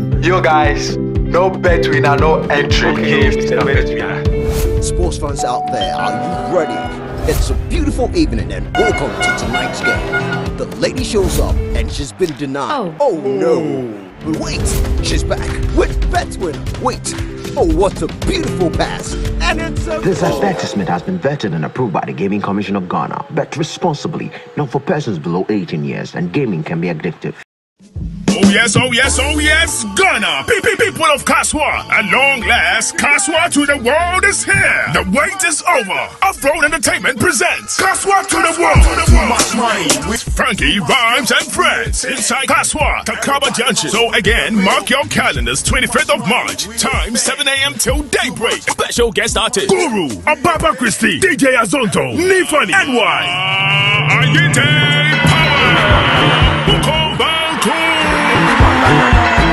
man. Yo guys, no bet winner, no entry. Sports fans out there, are you ready? It's a beautiful evening and welcome to tonight's game. The lady shows up and she's been denied. Oh no. But wait, she's back with bet winner. Wait. Oh, what a beautiful pass. And it's a This advertisement has been vetted and approved by the Gaming Commission of Ghana. Bet responsibly, not for persons below 18 years, and gaming can be addictive. Oh yes, oh yes, oh yes, Ghana! People of Kaswa! At long last, Kaswa to the world is here! The wait is over! Off-Road Entertainment presents Kaswa to the world! Too much money with Frankie, Rhymes, and friends inside Kaswa, Kakaba Junction. So again, mark your calendars, 25th of March, time 7 a.m. till daybreak. Special guest artist, Guru, Ababa Christie, DJ Azonto, Nifani, NY, Ayite Power, Bukomba.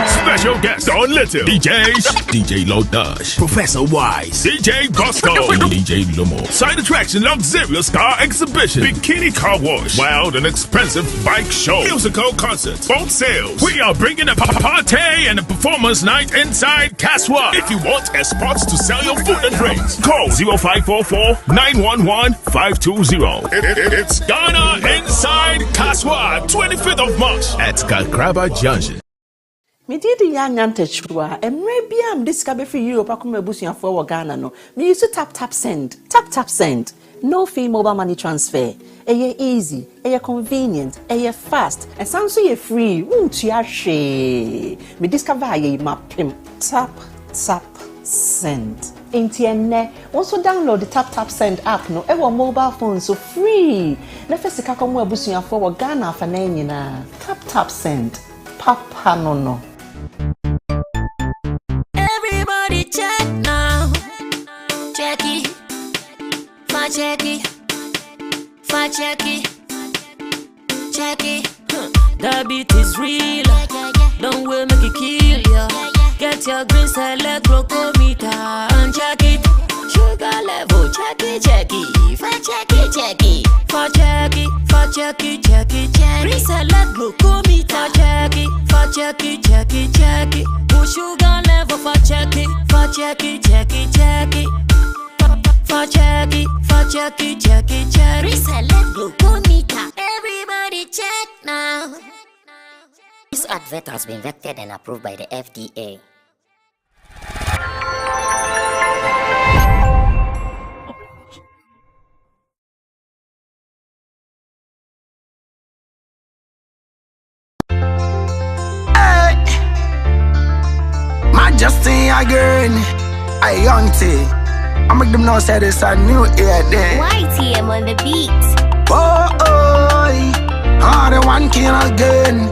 Special guest Don Little, DJ Lodash, Professor Wise, DJ Gusto, DJ Lumo. Side attraction, luxurious car exhibition, bikini car wash, wild and expensive bike show, musical concerts, boat sales. We are bringing a party and a performance night inside Kaswa. If you want spots to sell your food and drinks, call 0544-911-520. It's Ghana inside Kaswa, 25th of March at Kakraba Junction. Me did the young antechua, and maybe I'm discovered for Europe. I come a bush for Ghana. No, me used to tap send. No fee mobile money transfer. Aye easy, aye convenient, aye fast, and sounds so free. Tiashe. Me discover aye map him. Tap send. Intienne. Also download the tap send app. No, ever mobile phone so free. Never see come a bush for Ghana for na. Tap send. Papa no. Everybody check now. Check it. Check it. The beat is real. Don't wait, make it kill ya. Get your green select glucometer and check it. Sugar level, check it. Check it. Green select glucometer, check it. Push sugar level for check it. Reselect glucometer. Everybody check now. This advert has been vetted and approved by the FDA. Majesty again, I young tea. I make them know say this a new year day. YTM on the beat. Oh, the one king again.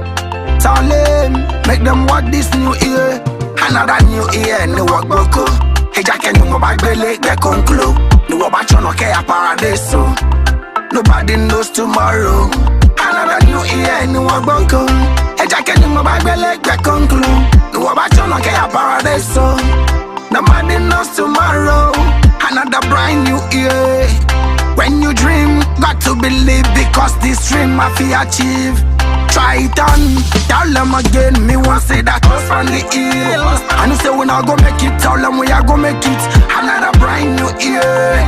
Tell them, make them walk this new year. Another new year, and the work boko. Hey, Jack and you go back the lake, they conclude. No about you no care paradise. Nobody knows tomorrow. Another new year, and the work boko. Hey, Jack and you go back the lake, they conclude. No about you no care paradise. Nobody knows tomorrow. Another brand new year. When you dream, got to believe, because this dream I feel achieve. Try it on, tell them again. Me want say that was from the hills. And you say we not go make it, tell them we are go make it. Another brand new year.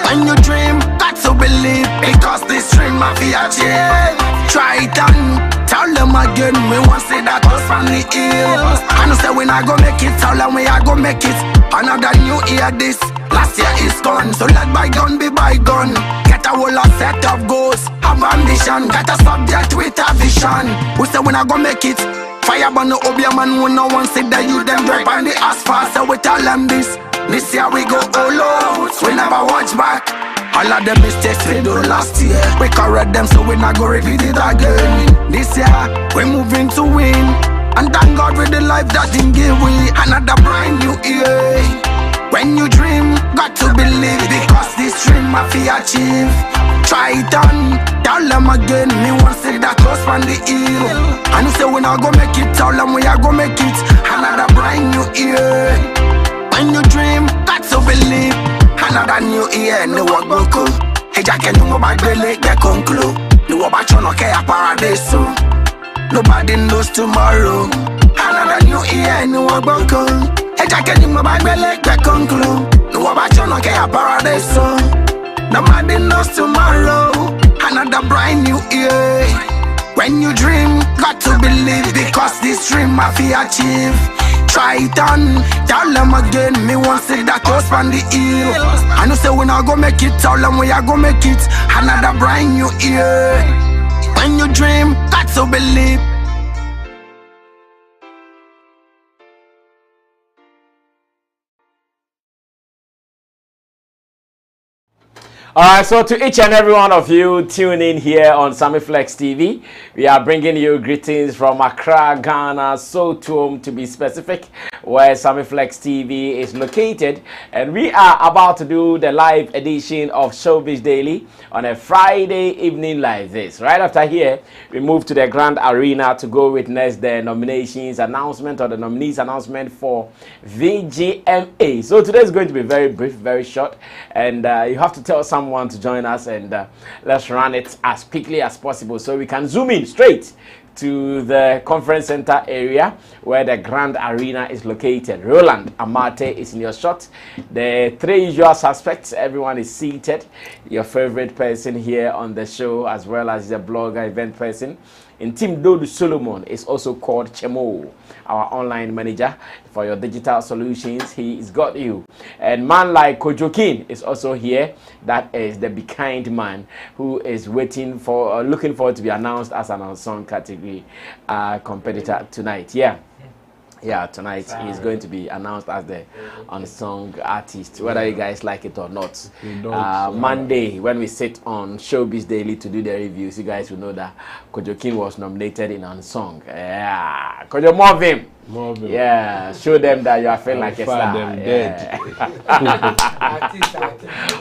When you dream, got to believe, because this dream I feel achieve. Try it on, tell them again. We want say that was from the hills. And you say we not go make it, tell them we are go make it. Another new year this. Last year is gone, so let bygone be bygone. Get a whole lot set of goals, have ambition. Get a subject with a vision. We say we not gonna make it. Fire burn the obia man, we no one say that you them drive on the asphalt. So we tell them this. This year we go all out, we never watch back. All of the mistakes we do last year, we correct them so we not go repeat it again. This year we moving to win, and thank God with the life that Him give we. Another brand new year. When you dream, got to believe, because this dream I feel achieve. Try it on, tell them again. Me want say that close from the hill. And you say we not go make it, tell them we are go make it. Another brand new year. When you dream, got to believe. Another new year, no work boko. Hey, Jack and you go back the lake, they conclude. No about you no care paradise. Nobody knows tomorrow. Another new new year, new boko. A jacket in my bag, like a conclu. No about you, no care paradise. Nobody knows tomorrow. Another brand new year. When you dream, got to believe, because this dream I feel achieve. Try it on, tell them again. Me won't say that goes on the hill. I know say when I go make it, tell them we are go make it. Another brand new year. When you dream, got to believe. Alright, so to each and every one of you tuning here on Sammy Flex TV, we are bringing you greetings from Accra, Ghana, Sotom to be specific, where Sammy Flex TV is located. And we are about to do the live edition of Showbiz Daily on a Friday evening like this. Right after here, we move to the Grand Arena to go witness the nominations announcement, or the nominees announcement for VGMA. So today is going to be very brief, very short, and you have to tell someone to join us, and let's run it as quickly as possible so we can zoom in straight to the conference center area where the Grand Arena is located. Roland Amate is in your shot. The three usual suspects, everyone is seated. Your favorite person here on the show, as well as the blogger, event person. In Team Dodu Solomon is also called Chemo, our online manager for your digital solutions. He's got you. And man like Kojokin is also here. That is the Be Kind man who is waiting for, looking forward to be announced as an unsung category competitor tonight. Yeah, tonight he's going to be announced as the unsung artist, whether you guys like it or not. Monday, when we sit on Showbiz Daily to do the reviews, you guys will know that Kojokin was nominated in unsung. Yeah, Kojo, more of him. Yeah, show them that you are feeling like a star. Them dead.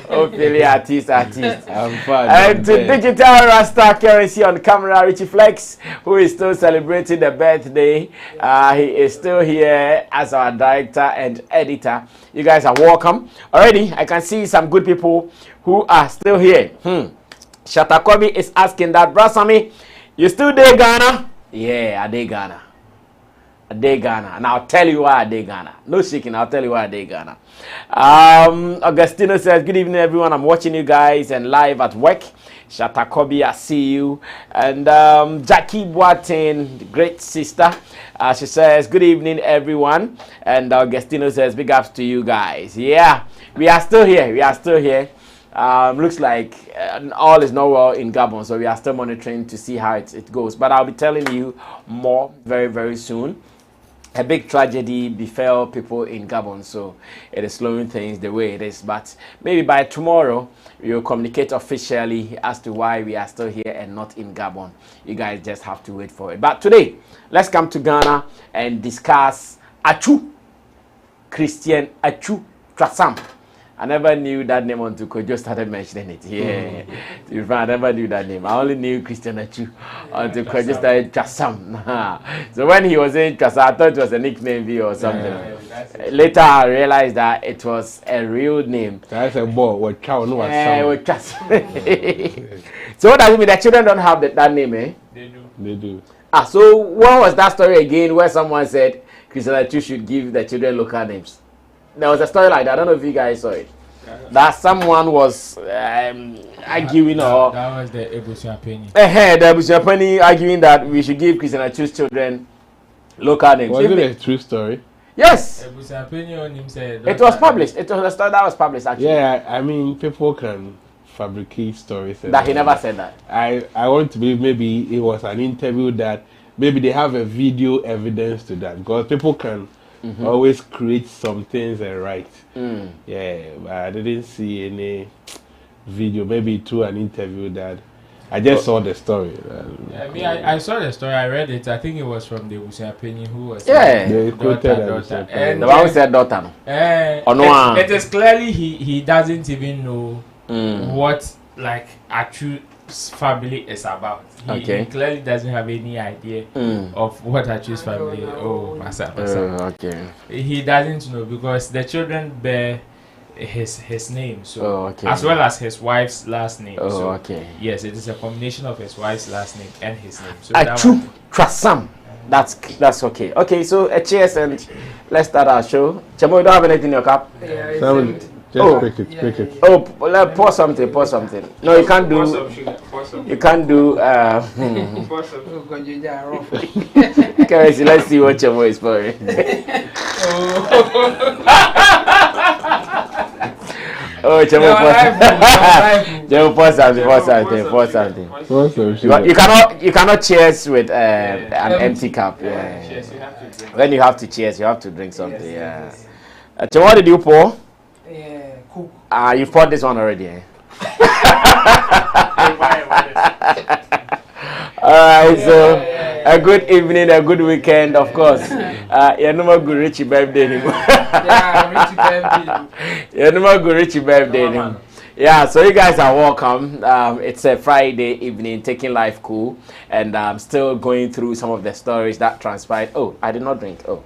Hopefully, artist. And to digital Rasta currency on camera, Richie Flex, who is still celebrating the birthday. He is still here as our director and editor. You guys are welcome. Already, I can see some good people who are still here. Shatakobi is asking that, Brasami, you still there, Ghana? Yeah, I there, Ghana. And I'll tell you why I dey Ghana. No shaking, I'll tell you why I dey Ghana. Augustino says, good evening, everyone. I'm watching you guys and live at work. Shatakobi, I see you. And Jackie Boatin, great sister. She says, good evening, everyone. And Augustino says, big ups to you guys. Yeah, we are still here. Looks like all is not well in Gabon, so we are still monitoring to see how it goes. But I'll be telling you more very, very soon. A big tragedy befell people in Gabon, so it is slowing things the way it is. But maybe by tomorrow, we will communicate officially as to why we are still here and not in Gabon. You guys just have to wait for it. But today, let's come to Ghana and discuss Atsu, Christian Atsu Trasam. I never knew that name until Kojo started mentioning it. Yeah, I never knew that name. I only knew Christian Atsu until Kojo started Trasam. So when he was saying Trasam, I thought it was a nickname or something. Later, I realized that it was a real name. That's a boy. What child? No, So what does it mean? The children don't have that name, eh? They do. So what was that story again where someone said Christian Atsu should give the children local names? There was a story like that. I don't know if you guys saw it. That someone was arguing or... That was the Ebusiapeni. The Ebusiapeni arguing that we should give Christian Atsu's children local names. Was it a true story? Yes. Ebusiapeni on him said... It was published. It was a story that was published, actually. Yeah, I mean, people can fabricate stories. That he never said that. I want to believe maybe it was an interview that... Maybe they have a video evidence to that. Because people can... always create some things and write. Yeah, but I didn't see any video, maybe through an interview that I just saw the story. I saw the story, I read it. I think it was from the Ebusiapeni who was they quoted daughter. And the one who said daughter. It is clearly he doesn't even know what like Atsu's family is about. He clearly doesn't have any idea of what Atsu's family. He doesn't know because the children bear his name, so as well as his wife's last name. Yes, it is a combination of his wife's last name and his name. So Atsu Trasam. That's okay. Okay, so cheers and let's start our show. Chamo, you don't have anything in your cup? Yeah, just pick it. Oh, pour something. No, you can't do. You can't do. Okay, so let's see what Chamo is pouring. Oh, Chamo, pour something. You cannot cheers with an empty cup. Yeah. When you have to cheers, you have to drink something. Yeah. Chamo, what did you pour? Cool. You've poured this one already, eh? Alright, so a good evening, a good weekend, of course. You're no more good Richie birthday anymore. You're no more good Richie birthday anymore. Yeah, so you guys are welcome. It's a Friday evening, taking life cool, and I'm still going through some of the stories that transpired. Oh, I did not drink. Oh.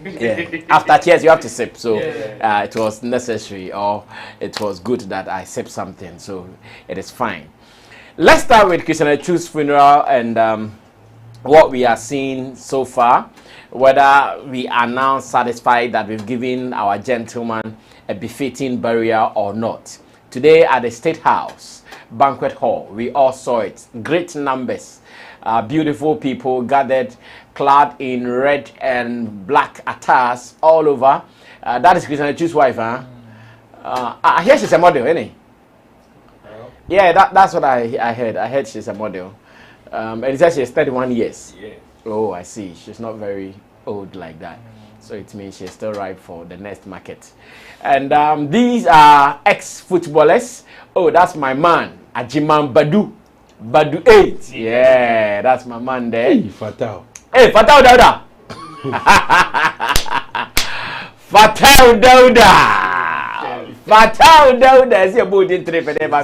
Yeah. After tears, you have to sip. So it was necessary, or it was good that I sipped something. So it is fine. Let's start with Christian Atsu's funeral and what we are seeing so far. Whether we are now satisfied that we've given our gentleman a befitting burial or not. Today at the State House Banquet Hall, we all saw it. Great numbers. Beautiful people gathered, clad in red and black attires all over. That is Christian Atsu's wife, huh? Here she's a model, isn't it? Yeah, that's what I heard. I heard she's a model. And it says she's 31 years. Yeah. Oh, I see. She's not very old like that. So it means she's still ripe for the next market. And these are ex-footballers. Oh, that's my man, Ajiman Badu 8. Yeah, that's my man there. Hey, Fatal. Hey, Fatal Dauda. Fatal Dauda. See a boat in trip and never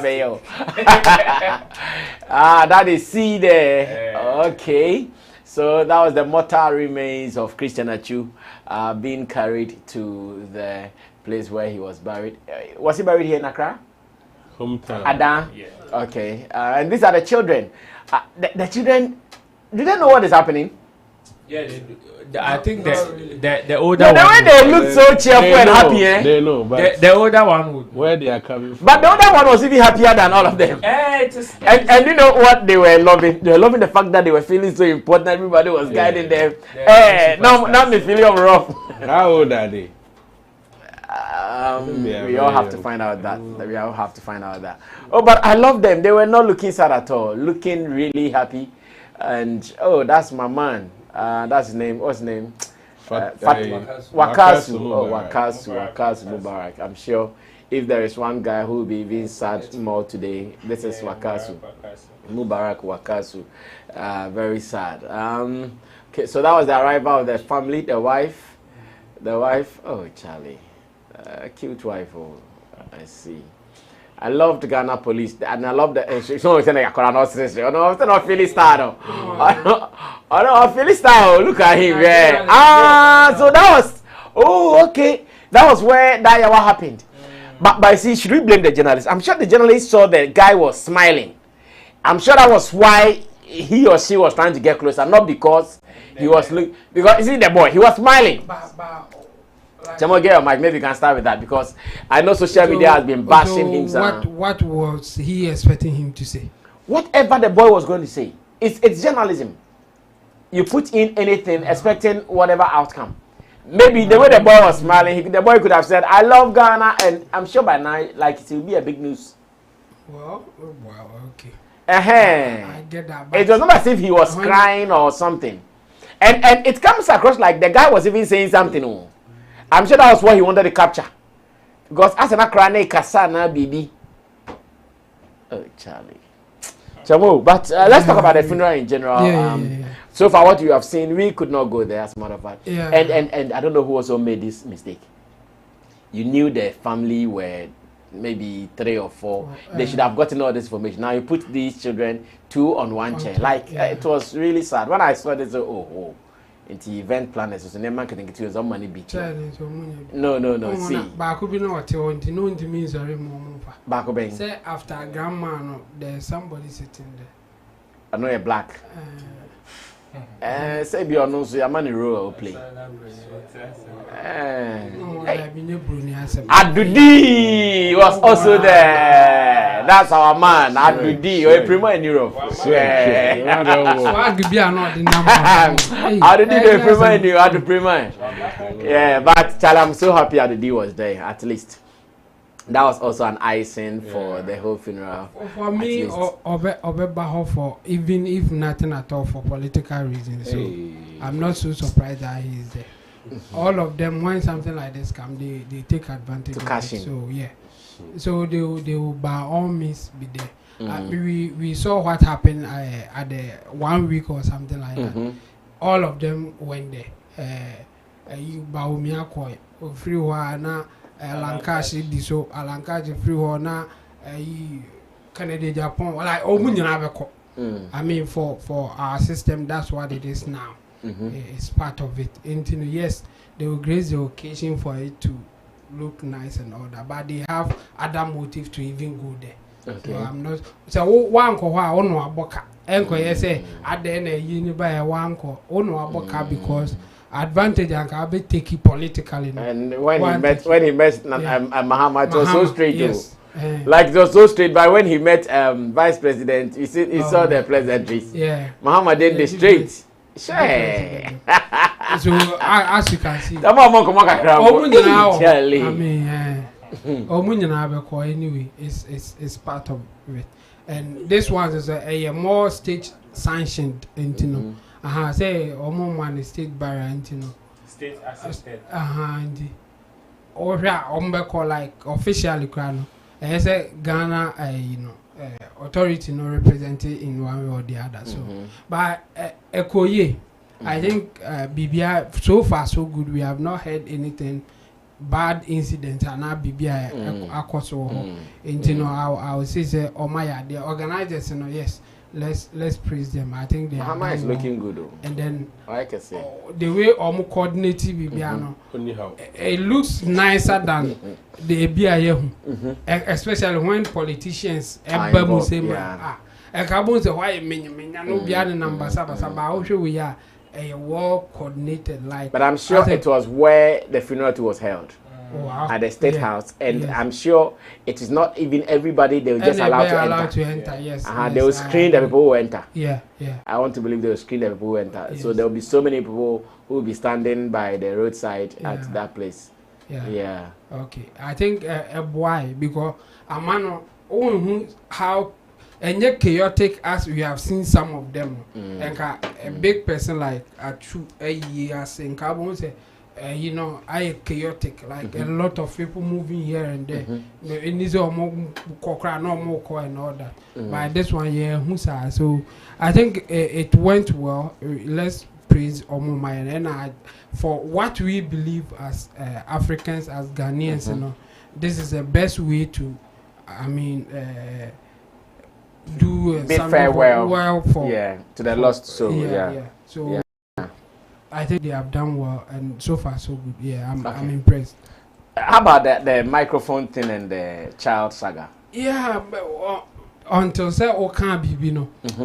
that is C there. Okay. So that was the mortal remains of Christian Atsu being carried to the place where he was buried. Was he buried here in Accra? Hometown. Ada? Yeah. Okay. And these are the children. The children, do they know what is happening? Yeah, I think the older one. The way they look so cheerful and happy, eh? They know, but the older one would. Where they are coming from. But the older one was even happier than all of them. And you know what they were loving? They were loving the fact that they were feeling so important. Everybody was guiding them. Now me feeling rough. How old are they? We all have to find out that. Oh, but I love them. They were not looking sad at all. Looking really happy. And oh, that's my man. That's his name. What's his name? Wakasu. Wakasu Mubarak. I'm sure if there is one guy who will be even sad more today, this is Wakasu. Mubarak Wakasu. Very sad. Okay, so that was the arrival of the family, the wife. Oh, Charlie. Cute wife. Oh, I see. I love the Ghana police, and I love the someone saying I cannot say, I'm not feeling star. I'm feeling star. Look at him, yeah. So that was okay. That was where that what happened. But see, should we blame the journalist? I'm sure the journalist saw the guy was smiling. I'm sure that was why he or she was trying to get closer, not because he was because you see the boy, he was smiling. Chamo, get your mic. Maybe you can start with that because I know social media has been bashing him. What was he expecting him to say? Whatever the boy was going to say. It's journalism. You put in anything expecting whatever outcome. Maybe the way the boy was smiling, the boy could have said, I love Ghana, and I'm sure by now, like, it will be a big news. Well, okay. I get that. It was not as if he was crying or something. And it comes across like the guy was even saying something. I'm sure that was what he wanted to capture. Because as an Akrane Kasana baby. Oh, Charlie. Chamo, but let's talk about the funeral in general. So far, what you have seen, we could not go there, as a matter of fact. Yeah. And I don't know who also made this mistake. You knew the family were maybe 3 or 4. They should have gotten all this information. Now you put these children 2 on one chair. Like, it was really sad. When I saw this, into event planners, so never can get you some money beach. No. See, back up, you know what you want to know. It means very more. Back up, say after grandma, no, there's somebody sitting there. I know a Blakk. Say be on so your money role play. Adudi was also there. That's our man. Adudi, or a primo in Europe. Adudi, the primo in Europe. Adudi primo. Yeah, but Charlie, I'm so happy Adudi was there. At least that was also an icing for the whole funeral. For me, Obe for even if nothing at all for political reasons. So I'm not so surprised that he's there. All of them, when something like this comes, they take advantage of it. So yeah, so they will by all means be there. We saw what happened at the 1 week or something like that. All of them went there. You Baumia Koi, free na Lancaster Diso, Alancaster free na Canada Japan. Like I mean, for our system, that's what it is now. It's part of it. And yes, they will grace the occasion for it to look nice and all that, but they have other motives to even go there. So I'm not. So one ko wa ono aboka. Enko say at the end you buy one ko ono aboka because advantage and can be taken politically. And when he met Muhammad, it was so straight. Yes. Like it was so straight, but when he met Vice President, he saw the pleasantries. Yeah. Muhammad did the straight. So as you can see, I mean, anyway, it's part of it. And this one is a more state sanctioned, say one is state barrier, state assisted. Or like officially, I say Ghana, authority no represented in one way or the other. So, but Ekoye, I think BBI so far so good. We have not heard anything bad incident and now BBI Akoso. And I would say Omaya, the organizers, yes. Let's praise them. I think they Muhammad is looking good though. And then I can say the way coordinated BBI it looks nicer than the BIA, especially when politicians say why no be number we are a well coordinated like. But I'm sure it was where the funeral was held. At the State House, and I'm sure it is not even everybody they will just allow to enter. Yes, they will screen the people who enter. Yeah. I want to believe they will screen the people who enter. Yes. So there will be so many people who will be standing by the roadside at that place. Yeah. Okay. I think why because a man who how and yet chaotic as we have seen some of them. Like a big person like Atsu saying Carbon say. I chaotic like a lot of people moving here and there. It needs more and all that. But this one, so I think it went well. Let's praise Omumaya and for what we believe as Africans, as Ghanaians. This is the best way to, do farewell for to the lost soul. So. I think they have done well, and so far so good. Yeah, I'm impressed. How about the microphone thing and the child saga? Yeah, but, until say can't be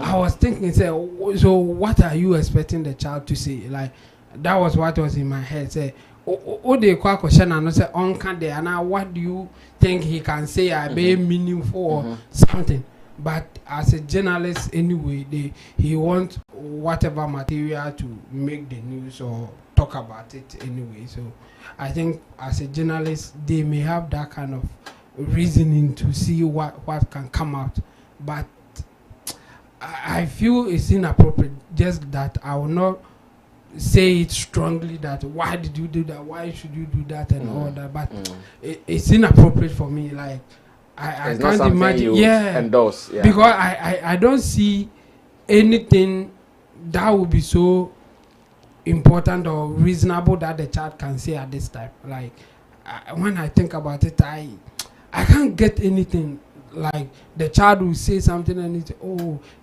I was thinking say so what are you expecting the child to say? Like that was what was in my head. Say they question and say can they and what do you think he can say be meaningful or something? But as a journalist anyway, he wants whatever material to make the news or talk about it anyway. So I think as a journalist, they may have that kind of reasoning to see what can come out. But I feel it's inappropriate. Just that I will not say it strongly that why did you do that? Why should you do that and all that? But it's inappropriate for me. Like I can't imagine. Endorse. Yeah. Because I don't see anything that would be so important or reasonable that the child can say at this time. Like when I think about it, I can't get anything. Like the child will say something and it's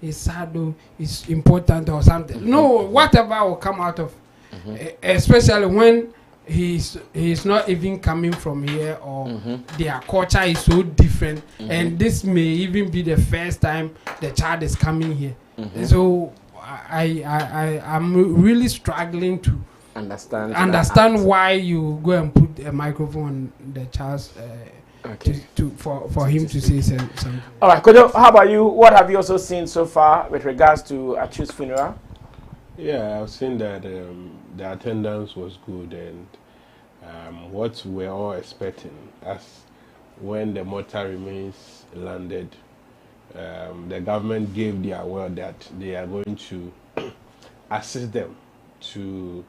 it's sad or it's important or something. No, whatever will come out of, especially when he's not even coming from here or their culture is so different, and this may even be the first time the child is coming here. So I'm really struggling to understand why you go and put a microphone on the child's for him to say something. All right, Kojo, how about you? What have you also seen so far with regards to Atsu's funeral? Yeah, I've seen that the attendance was good, and what we're all expecting as when the mortar remains landed, the government gave their word that they are going to assist them to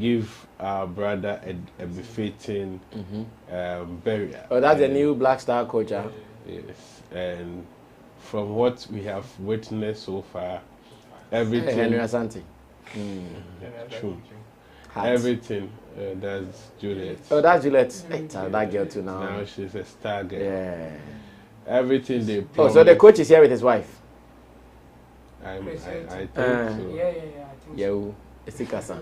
give our brother a befitting burial. Oh, that's the new Black Star culture. Yes, and from what we have witnessed so far, everything. Henry Asante. True. Everything. That's Juliet. Oh, that's Juliet. Hey, that girl too now. Now she's a star girl. Yeah. Everything they. Oh, so the coach is here with his wife. I think so. Yeah. Yeah. It's a casa.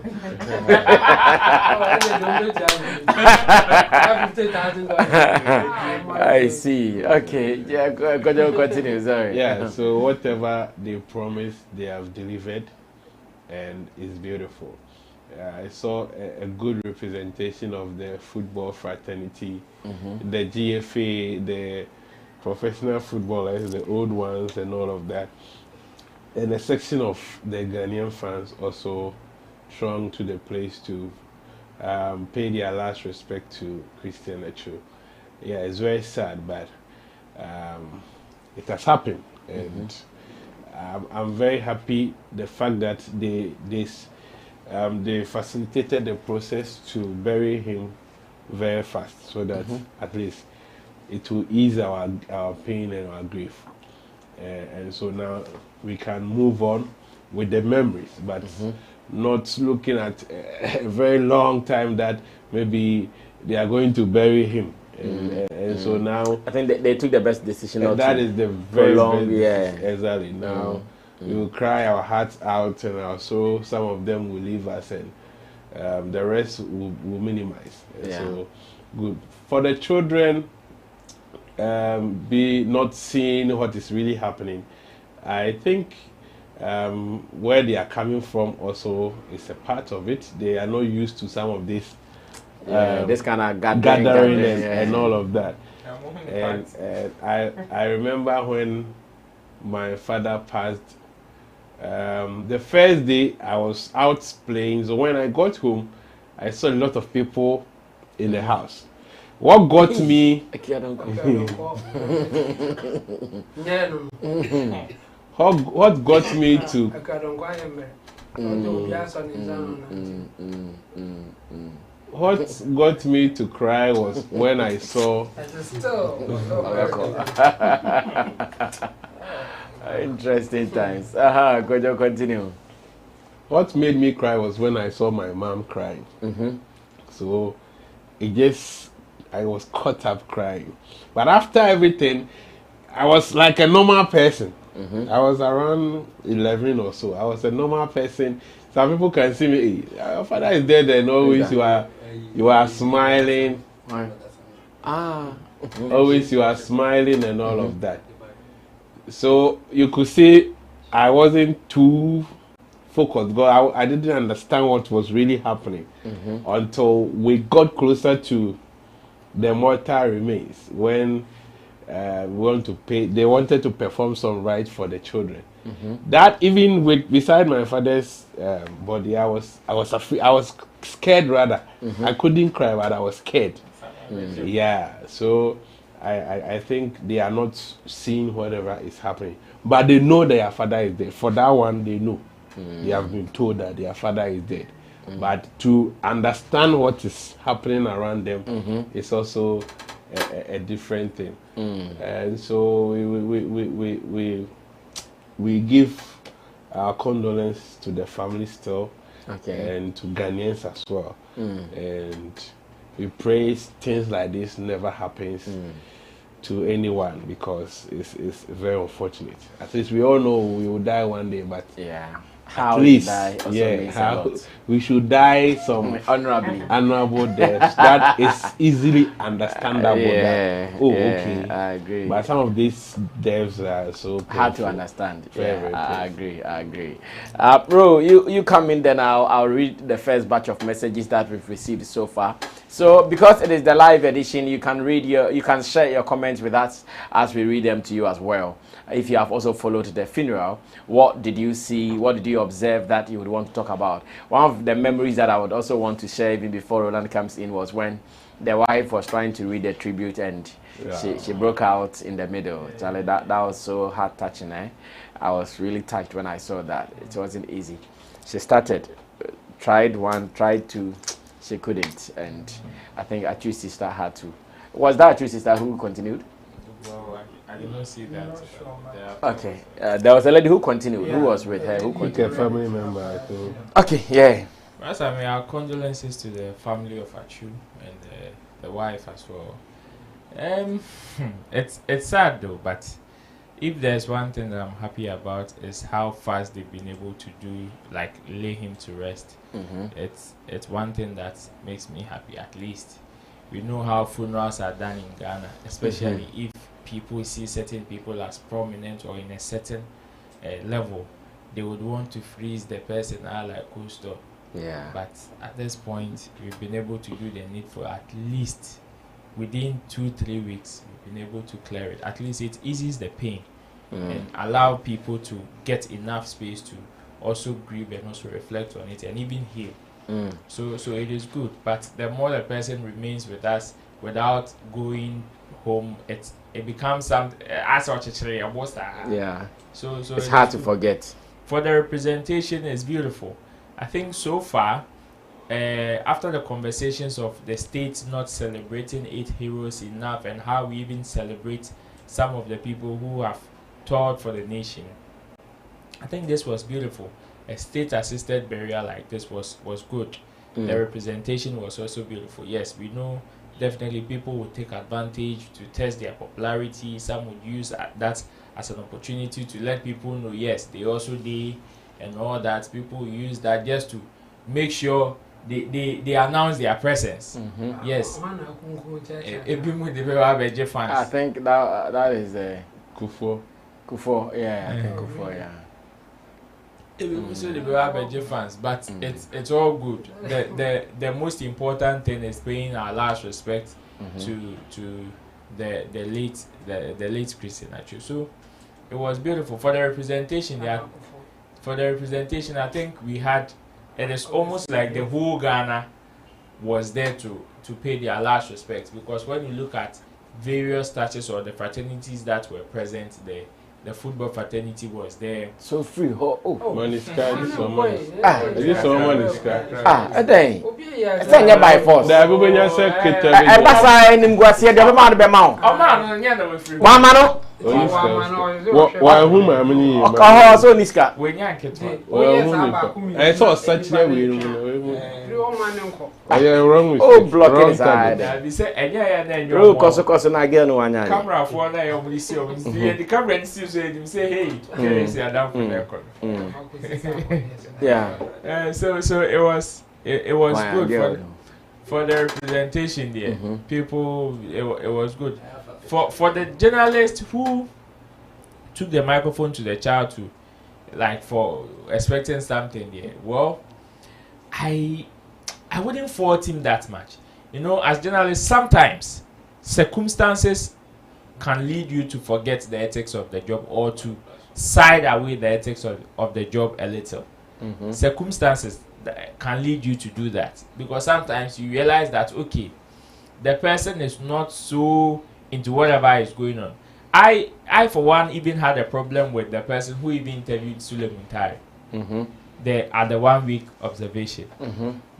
I see. Okay. Yeah, continue. Sorry. Yeah, so whatever they promised, they have delivered, and it's beautiful. I saw a good representation of the football fraternity, the GFA, the professional footballers, the old ones, and all of that. And a section of the Ghanaian fans also thronged to the place to pay their last respect to Christian Atsu. Yeah, it's very sad, but it has happened, and I'm very happy the fact that they facilitated the process to bury him very fast, so that at least it will ease our pain and our grief, and so now we can move on with the memories, but not looking at a very long time that maybe they are going to bury him. And so now I think they took the best decision. That is the very long, best exactly. Now we will cry our hearts out, and also some of them will leave us, and the rest will minimize. So good for the children. Be not seeing what is really happening. I think where they are coming from also is a part of it. They are not used to some of this this kind of gathering and all of that. And I remember when my father passed, the first day I was out playing, so when I got home I saw a lot of people in the house. What got me what got me to what got me to cry was when I saw interesting times. Continue. What made me cry was when I saw my mom crying. So I was caught up crying. But after everything, I was like a normal person. I was around 11 or so. I was a normal person. Some people can see me, hey, your father is dead, and always you are smiling. Always you are smiling and all of that. So you could see I wasn't too focused. I didn't understand what was really happening until we got closer to the mortal remains, when they wanted to perform some rites for the children. That even beside my father's body, I was afraid. I was scared rather. I couldn't cry, but I was scared. Yeah. So I think they are not seeing whatever is happening, but they know their father is dead. For that one, they know. They have been told that their father is dead. But to understand what is happening around them is also a different thing. And so we give our condolence to the family still, and to Ghanaians as well. And we pray things like this never happens to anyone, because it's very unfortunate. At least we all know we will die one day, but How at least, die also yeah, means a how lot. we should die some honorable deaths. That is easily understandable. Yeah, that, oh, yeah, okay. I agree. But some of these deaths are so painful. Hard to understand. Very, I agree. Bro, you come in, then I'll read the first batch of messages that we've received so far. So because it is the live edition, you can share your comments with us as we read them to you as well. If you have also followed the funeral, what did you see? What did you observe that you would want to talk about? One of the memories that I would also want to share even before Roland comes in was when the wife was trying to read the tribute and she broke out in the middle. Charlie, that was so heart touching. I was really touched when I saw that. It wasn't easy. She started, tried one, tried two, she couldn't, and I think Atsu's sister had to. Was that Atsu's sister who continued? Well, I did not see that. Okay, there was a lady who continued. Who was with her? Who continued? A family member, I think. Okay, yeah. First, I mean, our condolences to the family of Atsu and the wife as well. It's sad though, but if there's one thing that I'm happy about is how fast they've been able to do, like, lay him to rest. It's one thing that makes me happy. At least we know how funerals are done in Ghana, especially if people see certain people as prominent or in a certain level, they would want to freeze the person like coaster. Yeah. But at this point, we've been able to do the needful. At least within 2-3 weeks, we've been able to clear it. At least it eases the pain and allow people to get enough space to also grieve and also reflect on it and even heal. So it is good. But the more the person remains with us without going home, it becomes something. Yeah. So it's hard to forget. For the representation, is beautiful. I think so far, after the conversations of the state not celebrating 8 heroes enough and how we even celebrate some of the people who have toiled for the nation, I think this was beautiful. A state-assisted burial like this was good. The representation was also beautiful. Yes, we know definitely people would take advantage to test their popularity. Some would use that as an opportunity to let people know, yes, they also did, and all that. People use that just to make sure they announce their presence. Yes. I think that is Kufo. Yeah, I think Kufo, yeah. So the fans, but it's all good. The most important thing is paying our last respect to the late Christian Atsu. So it was beautiful for the representation. I think we had. It is almost like the whole Ghana was there to pay their last respect, because when you look at various touches or the fraternities that were present there. The football fraternity was there. So free. Money sky. This one money. This one money sky. A day. It's not by force. The everybody said kitten. I pass I him go see the man be mount. Oh man, no, no free. One man. Why whom I mean? Oh, so niska. When you get one. I saw such a way. Wrong with oh, blocking his eye. They say, and you're cause na again one. Camera for na you see the camera and see say hey, okay, say down for the yeah. So it was good for the representation there. People, it was good. For the journalist who took the microphone to the child to, like, for expecting something there, well, I wouldn't fault him that much. You know, as journalists, sometimes circumstances can lead you to forget the ethics of the job or to side away the ethics of the job a little. Circumstances can lead you to do that, because sometimes you realize that, okay, the person is not so into whatever is going on. I for one even had a problem with the person who even interviewed Sule Muntari. At the 1 week observation,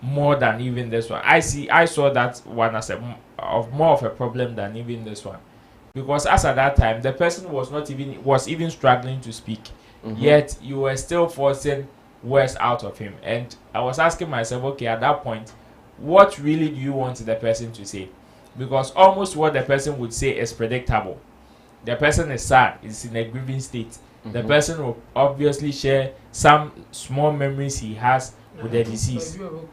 more than even this one. I saw that one as more of a problem than even this one, because as at that time the person was even struggling to speak, yet you were still forcing words out of him. And I was asking myself, okay, at that point, what really do you want the person to say? Because almost what the person would say is predictable. The person is sad, is in a grieving state, the person will obviously share some small memories he has with the deceased. No,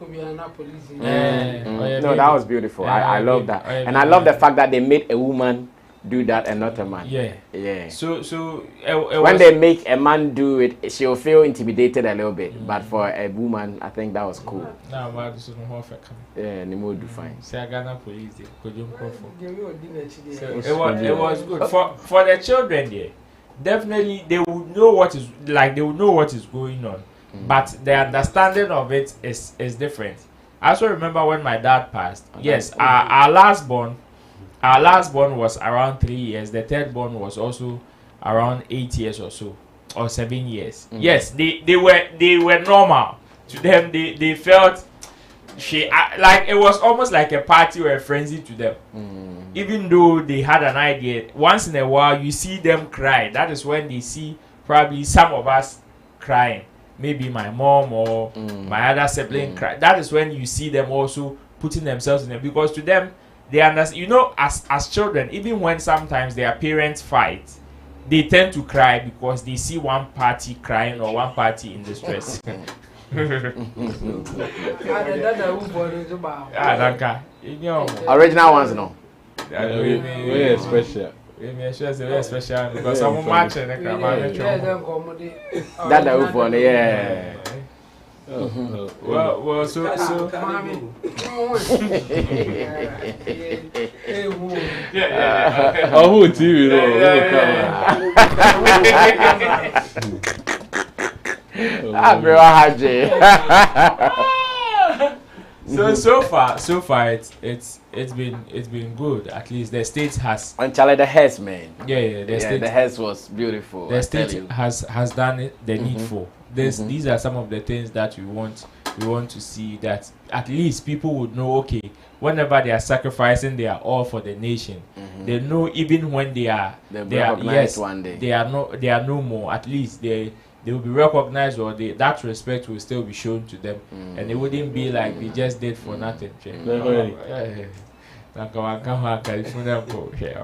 that was beautiful. I love that. And I love the fact that they made a woman do that and not a man. Yeah. So when they make a man do it, she'll feel intimidated a little bit. But for a woman, I think that was cool. Yeah, Nemo do fine. Police. It was good for the children there. Definitely, they would know what is like. They would know what is going on, but the understanding of it is different. I also remember when my dad passed. Yes, our last born was around 3 years. The third born was also around 8 years or so, or 7 years. Yes, they were normal to them. They felt like it was almost like a party or a frenzy to them. Even though they had an idea, once in a while you see them cry. That is when they see probably some of us crying. Maybe my mom or my other sibling cry. That is when you see them also putting themselves in it, because to them they understand. You know, as children, even when sometimes their parents fight, they tend to cry because they see one party crying or one party in distress. Original ones, no. Very special. Very special because I'm matching the that one, yeah. Well, so. Oh, who TV? So far it's been good. At least the state has on Charlie the Hess, man. The Hess was beautiful. The state has done it the needful. These are some of the things that we want to see, that at least people would know, okay, whenever they are sacrificing, they are all for the nation. They know even when they are one day. They are no more. At least they will be recognized, or that respect will still be shown to them, and it wouldn't be like they just did for nothing.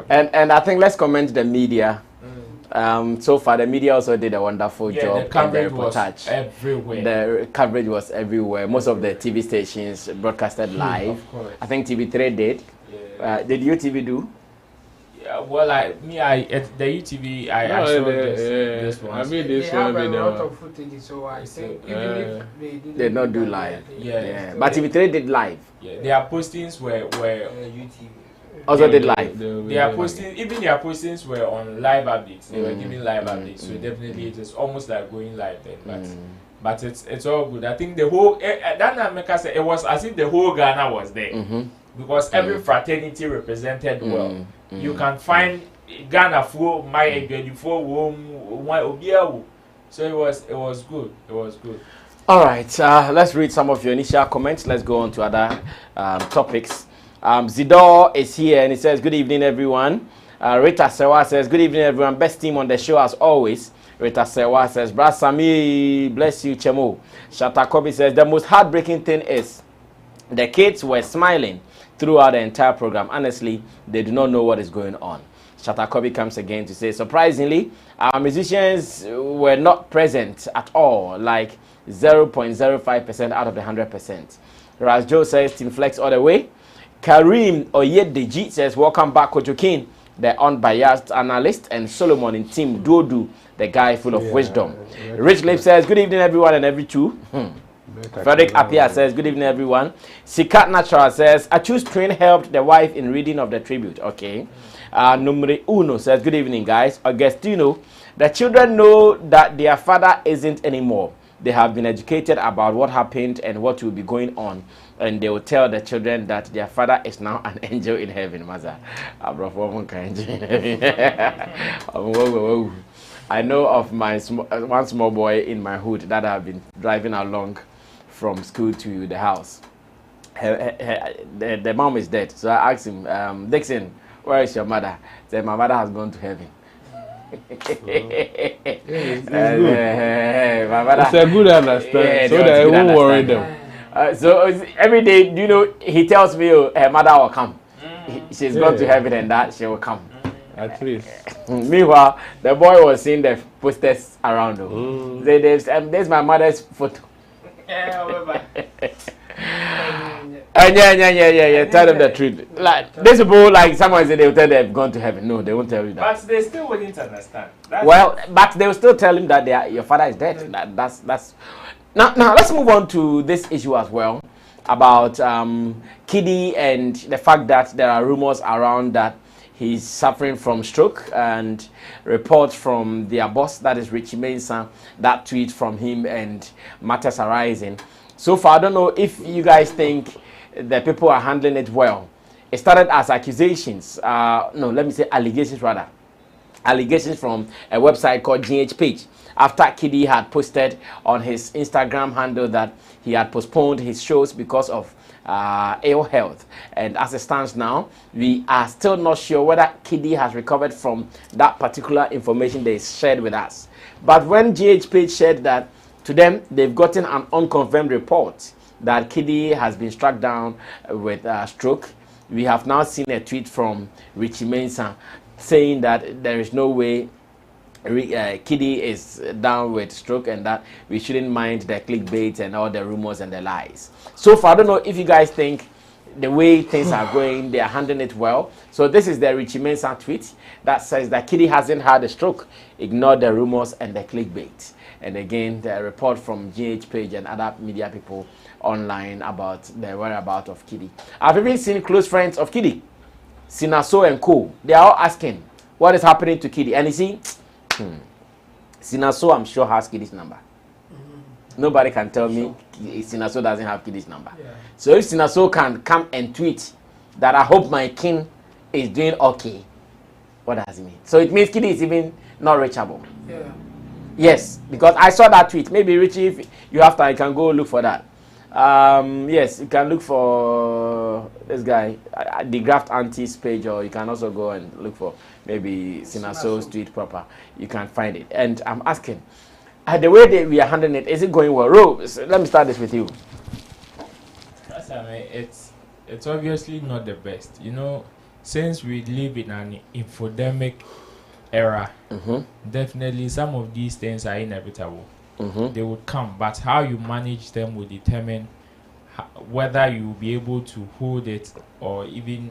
And I think let's commend the media. So far, the media also did a wonderful job. The coverage was everywhere. The coverage was everywhere. Most of the TV stations broadcasted live. Of course. I think TV3 did. Did UTV do? Well, the UTV, I actually this one. I mean, this they one have a lot of footage, so I think even if they did not do live. But TV3 did live. Their postings were UTV. Also did live. Their postings were on live updates. They were giving live updates, so definitely it is almost like going live then. But it's all good. I think the whole it was as if the whole Ghana was there, because every fraternity represented well. You can find Ghana for my so it was good. All right, let's read some of your initial comments. Let's go on to other topics. Zidor is here and he says, good evening, everyone. Rita Sewa says, good evening, everyone. Best team on the show as always. Rita Sewa says, Brad Sammy, bless you, Chemo. Shatakobi says, the most heartbreaking thing is the kids were smiling throughout the entire program. Honestly, they do not know what is going on. Shatakobi comes again to say, surprisingly, our musicians were not present at all, like 0.05% out of the 100%. Raz Joe says, Team Flex all the way. Karim Oyedeji says, welcome back, Kojokin, the unbiased analyst, and Solomon in Team Dodu, the guy full of wisdom. Rich Lip says, good evening, everyone, and every two. Frederick Apia says, good evening, everyone. Sikat Natural says, Atsu's train helped the wife in reading of the tribute. Okay. Numere Uno says, good evening, guys. Augustino, the children know that their father isn't anymore. They have been educated about what happened and what will be going on. And they will tell the children that their father is now an angel in heaven. I know of my one small boy in my hood that I have been driving along from school to the house. The mom is dead. So I asked him, Dixon, where is your mother? He said, my mother has gone to heaven. It's a good understanding, so that it won't worry them. So every day, you know, he tells me her mother will come. She's gone to heaven and that she will come. At least. Meanwhile, the boy was seeing the posters around. There's my mother's photo. Yeah. Tell them the truth. Like these people, like someone said, they'll tell they've gone to heaven. No, they won't tell you that. But they still wouldn't understand. But they'll still tell him that your father is dead. That's. Now let's move on to this issue as well about Kidi and the fact that there are rumors around that he's suffering from stroke, and reports from their boss, that is Richie Mensah, that tweet from him and matters arising. So far, I don't know if you guys think the people are handling it well. It started as accusations, let me say allegations rather. Allegations from a website called GH Page, after Kidi had posted on his Instagram handle that he had postponed his shows because of ill health. And as it stands now, we are still not sure whether Kidi has recovered from that particular information they shared with us. But when GH Page shared that to them, they've gotten an unconfirmed report that Kidi has been struck down with stroke. We have now seen a tweet from Richie Mensah saying that there is no way Kidi is down with stroke and that we shouldn't mind the clickbait and all the rumors and the lies. So far, I don't know if you guys think the way things are going, they are handling it well. So this is the Richie Mensah tweet that says that Kidi hasn't had a stroke. Ignore the rumors and the clickbait. And again, the report from GH Page and other media people online about the whereabouts of Kidi. I've even seen close friends of Kidi, Sinaso and Co. They are all asking what is happening to Kidi. And you see, Sinaso, I'm sure, has Kidi's number. Nobody can tell me Sinaso doesn't have Kidi's number. Yeah. So if Sinaso can come and tweet that I hope my king is doing okay, what does it mean? So it means Kidi is even not reachable. Yeah. Yes, because I saw that tweet. Maybe Richie, if you have time, you can go look for that. Yes, you can look for this guy, the Graft Aunties page, or you can also go and look for maybe Sinaso's tweet proper. You can find it. And I'm asking, the way that we are handling it, is it going well? Rose, let me start this with you. It's obviously not the best. You know, since we live in an infodemic era, definitely some of these things are inevitable. They would come, but how you manage them will determine whether you will be able to hold it or even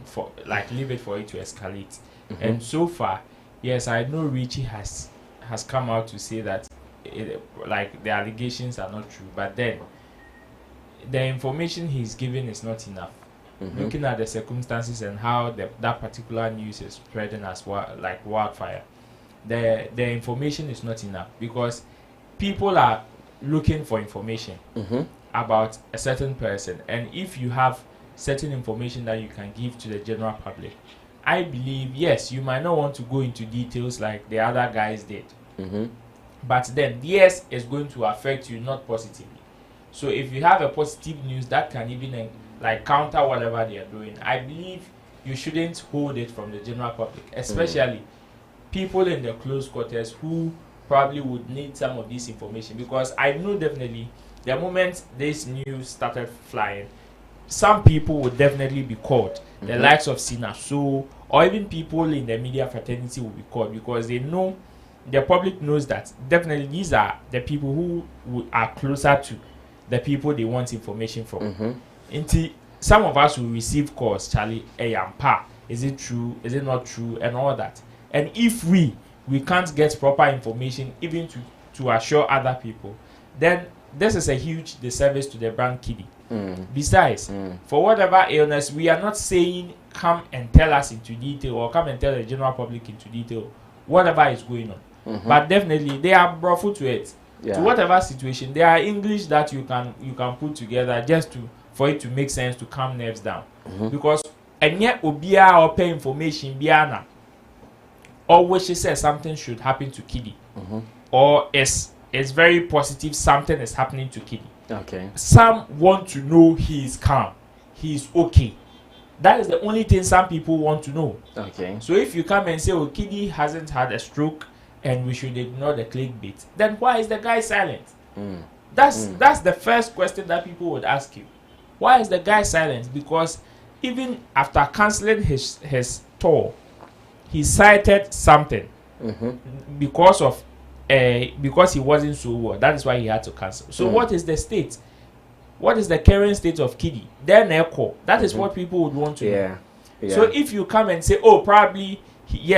leave it for it to escalate. And so far, yes, I know Richie has come out to say that the allegations are not true, but then the information he's giving is not enough. Looking at the circumstances and how that particular news is spreading as like wildfire, the information is not enough, because people are looking for information about a certain person, and if you have certain information that you can give to the general public, I believe, yes, you might not want to go into details like the other guys did, but then yes, it's going to affect you not positively. So if you have a positive news that can even counter whatever they are doing, I believe you shouldn't hold it from the general public, especially people in the close quarters who probably would need some of this information, because I know definitely the moment this news started flying, some people would definitely be called. The likes of Sinaso or even people in the media fraternity will be called, because they know, the public knows that definitely these are the people who are closer to the people they want information from. Some of us will receive calls, Charlie, is it true, is it not true, and all that. And if we can't get proper information even to assure other people, then this is a huge disservice to the brand Kidi. Besides, for whatever illness, we are not saying come and tell us into detail or come and tell the general public into detail whatever is going on. But definitely they are brought to it. To whatever situation, there are English that you can put together just for it to make sense, to calm nerves down. Because and yet obia or pay information biana, always she says something should happen to Kidi, or it's very positive, something is happening to Kidi. Okay. Some want to know he is calm, he is okay. That is the only thing some people want to know. Okay. So if you come and say, oh, Kidi hasn't had a stroke and we should ignore the clickbait, then why is the guy silent? That's the first question that people would ask you. Why is the guy silent? Because even after cancelling his tour, he cited something because of because he wasn't so well. That is why he had to cancel. So what is the state? What is the current state of Kidi? Then echo. That is what people would want to know. Yeah. So if you come and say, oh, probably he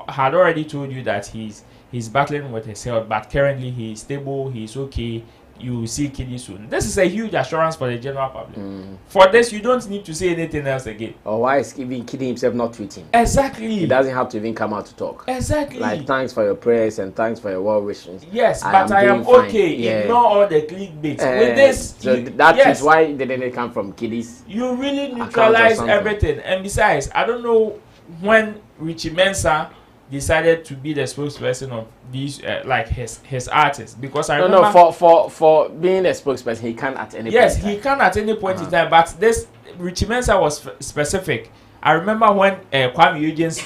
had already told you that he's battling with his health, but currently he's stable, he's okay. You will see Kidi soon. This is a huge assurance for the general public. For this, you don't need to say anything else again. Or why is even Kidi himself not tweeting? Exactly. He doesn't have to even come out to talk. Exactly. Like, thanks for your prayers and thanks for your well wishes. Yes, but I am okay. Yeah. Ignore all the clickbait. With this, so that is why they didn't come from Kidi's. You really neutralize everything. And besides, I don't know when Richie Mensah decided to be the spokesperson of these like his artists, because I remember for being a spokesperson he can at any point. Yes, he can at any point in time, but this Richie Mensah was specific. I remember when Kwame Eugene's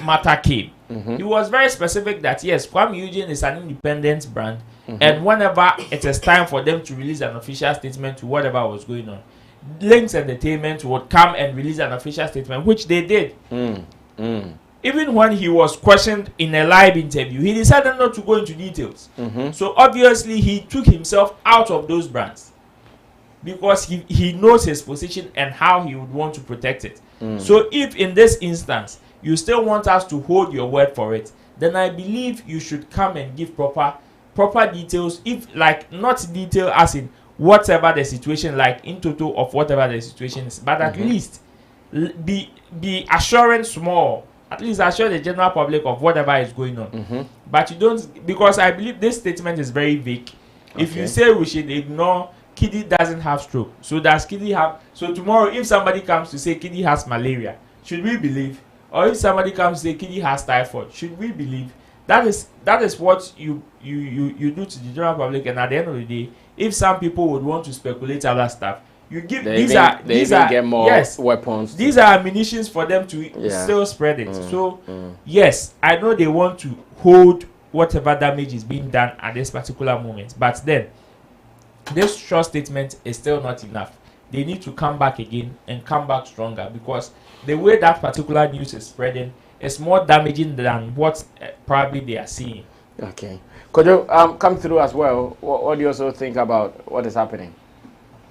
matter came, he was very specific that yes, Kwame Eugene is an independent brand, and whenever it is time for them to release an official statement to whatever was going on, Lynx Entertainment would come and release an official statement, which they did. Even when he was questioned in a live interview, he decided not to go into details. So obviously he took himself out of those brands because he knows his position and how he would want to protect it. So if in this instance you still want us to hold your word for it, then I believe you should come and give proper details, if like not detail as in whatever the situation, like in total of whatever the situation is, but at least be assuring small. At least assure the general public of whatever is going on. But you don't, because I believe this statement is very vague. If you say we should ignore Kidi doesn't have stroke, so does Kidi have? So tomorrow, if somebody comes to say Kidi has malaria, should we believe? Or if somebody comes to say Kidi has typhoid, should we believe? That is what you do to the general public. And at the end of the day, if some people would want to speculate other stuff, you give these are get more weapons. These are ammunitions for them to still spread it. So yes, I know they want to hold whatever damage is being done at this particular moment, but then this short statement is still not enough. They need to come back again and come back stronger, because the way that particular news is spreading is more damaging than what probably they are seeing. Okay, could you come through as well? What do you also think about what is happening?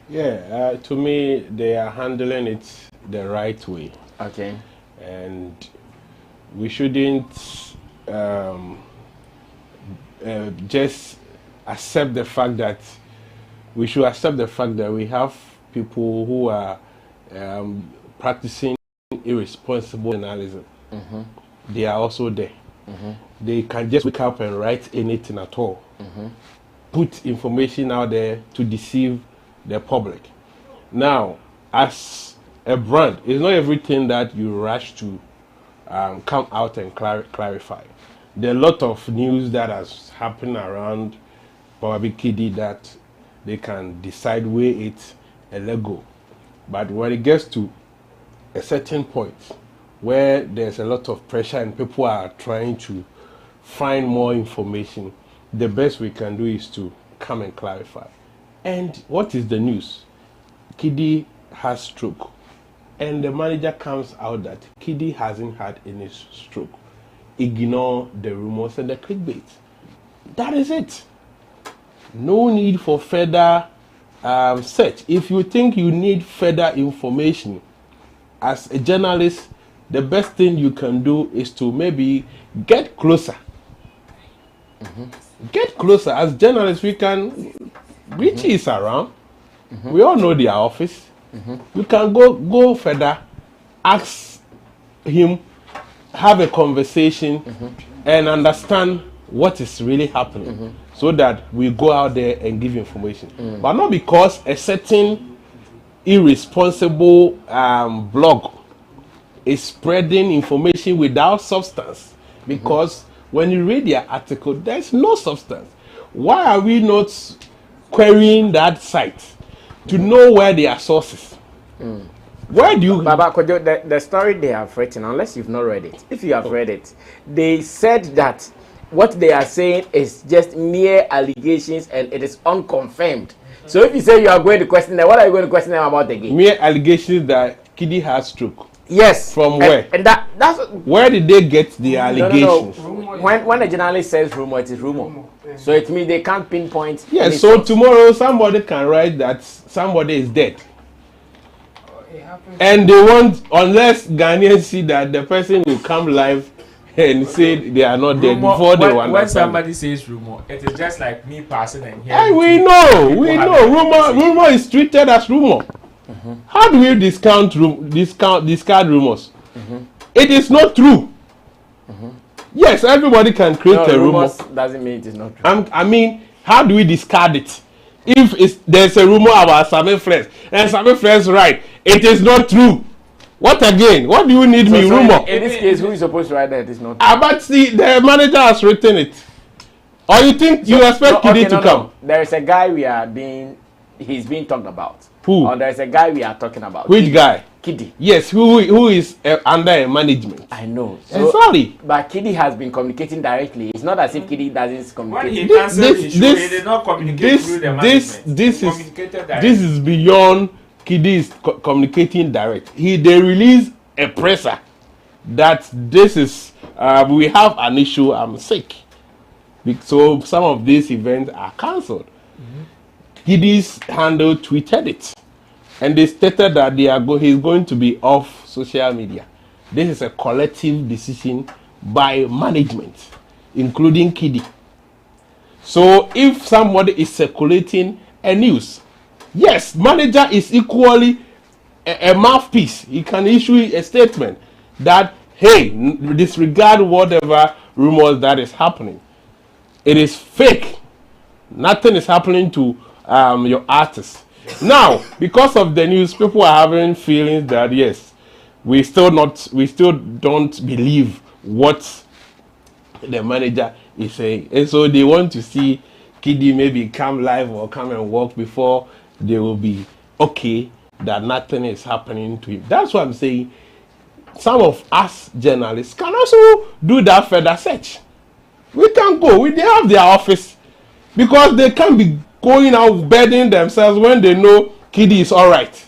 Yeah, to me, they are handling it the right way. Okay. And we shouldn't just accept the fact that we have people who are practicing irresponsible journalism. They are also there. They can just wake up and write anything at all. Put information out there to deceive the public. Now, as a brand, it's not everything that you rush to come out and clarify. There are a lot of news that has happened around probably Kidi that they can decide where it's a let go. But when it gets to a certain point where there's a lot of pressure and people are trying to find more information, the best we can do is to come and clarify. And what is the news? Kidi has stroke. And the manager comes out that Kidi hasn't had any stroke. Ignore the rumors and the clickbait. That is it. No need for further search. If you think you need further information, as a journalist, the best thing you can do is to maybe get closer. Get closer. As journalists, we can... Richie is around. We all know their office. You can go further, ask him, have a conversation, and understand what is really happening, so that we go out there and give information. But not because a certain irresponsible blog is spreading information without substance. Because when you read their article, there's no substance. Why are we not querying that site to know where their sources? Where do you... Baba, the story they have written, unless you've not read it, if you have read it, they said that what they are saying is just mere allegations and it is unconfirmed. So if you say you are going to question them, what are you going to question them about again? Mere allegations that Kidi has stroke. Yes. From where? And that's where did they get the allegations? No. When a journalist says rumor, it is rumor. So it means they can't pinpoint. Yes. So source. Tomorrow somebody can write that somebody is dead. And they want, unless Ghanaians see that the person will come live and say they are not dead before they want. When somebody says rumor, it is just like me passing and hearing. And we know. Rumor is treated as rumor. How do we discard rumors? It is not true. Yes, everybody can create a rumor. Doesn't mean it is not true. I mean, how do we discard it? If there's a rumor about Sammy Flex and Sammy Flex right, it is not true. What again? What do you need me rumor? In this case, who is supposed to write that? It is not true. But see, the manager has written it. Or you think you expect Kidi to come? No. There is a guy he's being talked about. Who? Or there is a guy we are talking about. Which Kidi. guy? Kidi. Yes, who is under a management. I know. Sorry. But Kidi has been communicating directly. It's not as if Kidi doesn't communicate. When he answered the issue, he did not communicate through the management. This is beyond Kidi's communicating direct. They release a presser that this is we have an issue. I'm sick. So some of these events are cancelled. Kidi's handle tweeted it, and they stated that he's going to be off social media. This is a collective decision by management, including Kidi. So if somebody is circulating a news, yes, manager is equally a mouthpiece. He can issue a statement that, hey, disregard whatever rumors that is happening. It is fake. Nothing is happening to your artist. Now, because of the news, people are having feelings that yes, we still don't believe what the manager is saying, and so they want to see Kidi maybe come live or come and walk before they will be okay that nothing is happening to him. That's what I'm saying. Some of us journalists can also do that further search. We can go. They have their office, because they can't be going out bedding themselves when they know Kidi is all right.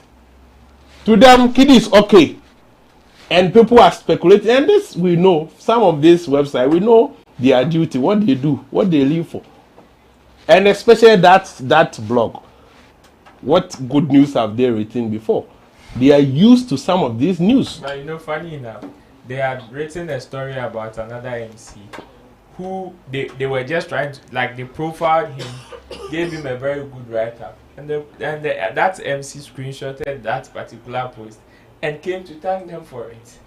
To them, Kidi is okay. And people are speculating. And this we know. Some of this website, we know their duty, what they do, what they live for. And especially that blog. What good news have they written before? They are used to some of these news. But funny enough, they had written a story about another MC who they were just trying to, like, they profiled him, gave him a very good write-up, and that MC screenshotted that particular post and came to thank them for it.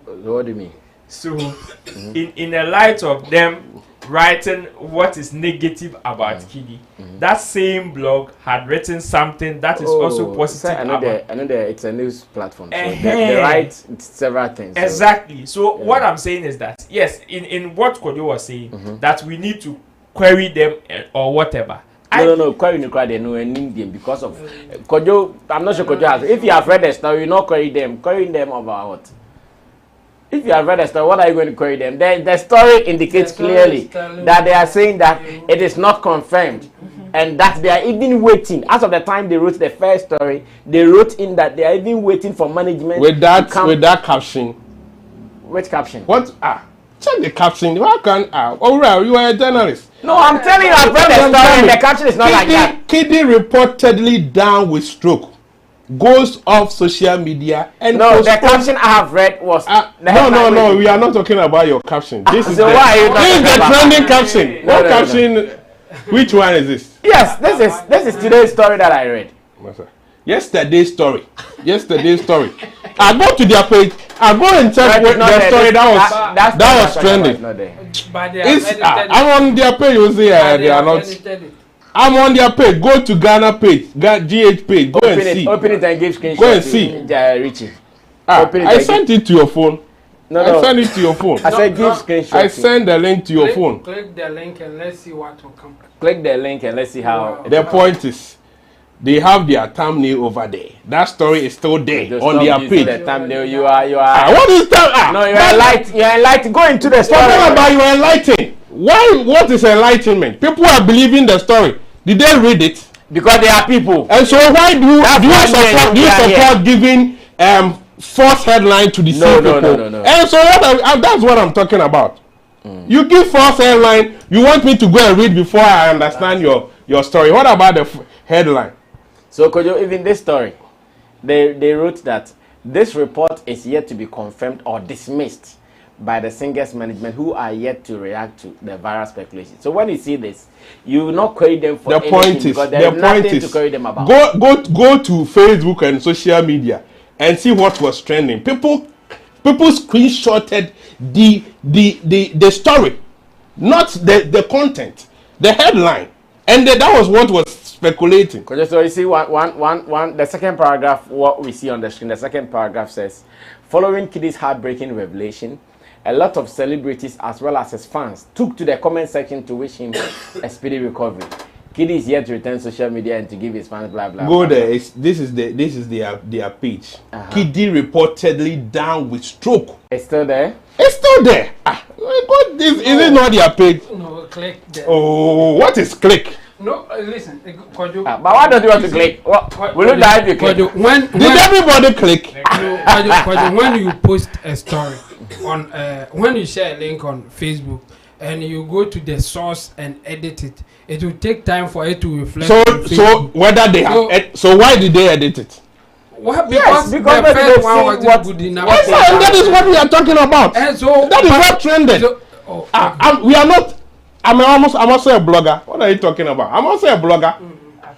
What do you mean? So, in the light of them writing what is negative about Kidi, that same blog had written something that is also positive. I know it's a news platform, so they write several things. Exactly. So what I'm saying is that yes, in what Kojo was saying, that we need to query them or whatever. No, query they know and name them because of Kojo. I'm not sure Kojo has. If you have read the story, you not query them. Query them about what? If you have read the story, what are you going to query them? The story indicates clearly that they are saying that it is not confirmed, and that they are even waiting. As of the time they wrote the first story, they wrote in that they are even waiting for management. With that caption. Which caption? What? Check the caption. Why can't? Oh, right, you are a journalist. No, I'm telling you, I've read the story, and the caption is not like that. Kidi reportedly down with stroke. Goes off social media and no, the caption I have read was no. We are not talking about your caption. This is the trending caption. What caption? Which one is this? Yes, this is today's story that I read. Yesterday's story. I go to their page. I go and check the story that was trending. I'm on their page. You see, they are not. I'm on their page. Go to Ghana page, GH page. Go and see. Open it and give screenshot. Go and see. Richie. I sent it to your phone. No. I sent it to your phone. I said give screenshot. I send the link to your phone. Click the link and let's see what will come. Click the link and let's see how. The point is, they have their thumbnail over there. That story is still there on their page. The thumbnail. You are. What is that? No, you are enlightened. You are enlightened. Go into the story. Talking about you are enlightened. Why? What is enlightenment? People are believing the story. Did they read it? Because they are people. And so why do you support giving false headline to deceive people. No. And so that's what I'm talking about. You give false headline. You want me to go and read before I understand your story. What about the headline? So, Kojo, even this story, they wrote that this report is yet to be confirmed or dismissed by the singers management, who are yet to react to the viral speculation. So when you see this, you will not query them for anything because there is nothing to query them about. Go to Facebook and social media and see what was trending. People screenshotted the story, not the content, the headline, and that was what was speculating. So you see the second paragraph, what we see on the screen, the second paragraph says, following Kidi's heartbreaking revelation, a lot of celebrities as well as his fans took to the comment section to wish him a speedy recovery. Kidi is yet to return social media and to give his fans blah blah. Go there. This is their page. Kidi reportedly down with stroke. It's still there. It's still there. Is it not their page? No, click there. Oh, what is click? No, listen. But why don't you want to click? Will you die if you click? Did everybody click? No, when you post a story on when you share a link on Facebook and you go to the source and edit it, it will take time for it to reflect. So whether they have so why did they edit it? Well, because the first one wasn't good enough. Yes, and that is what we are talking about. And so that is what trended. We are not. I'm also a blogger. What are you talking about? I'm also a blogger.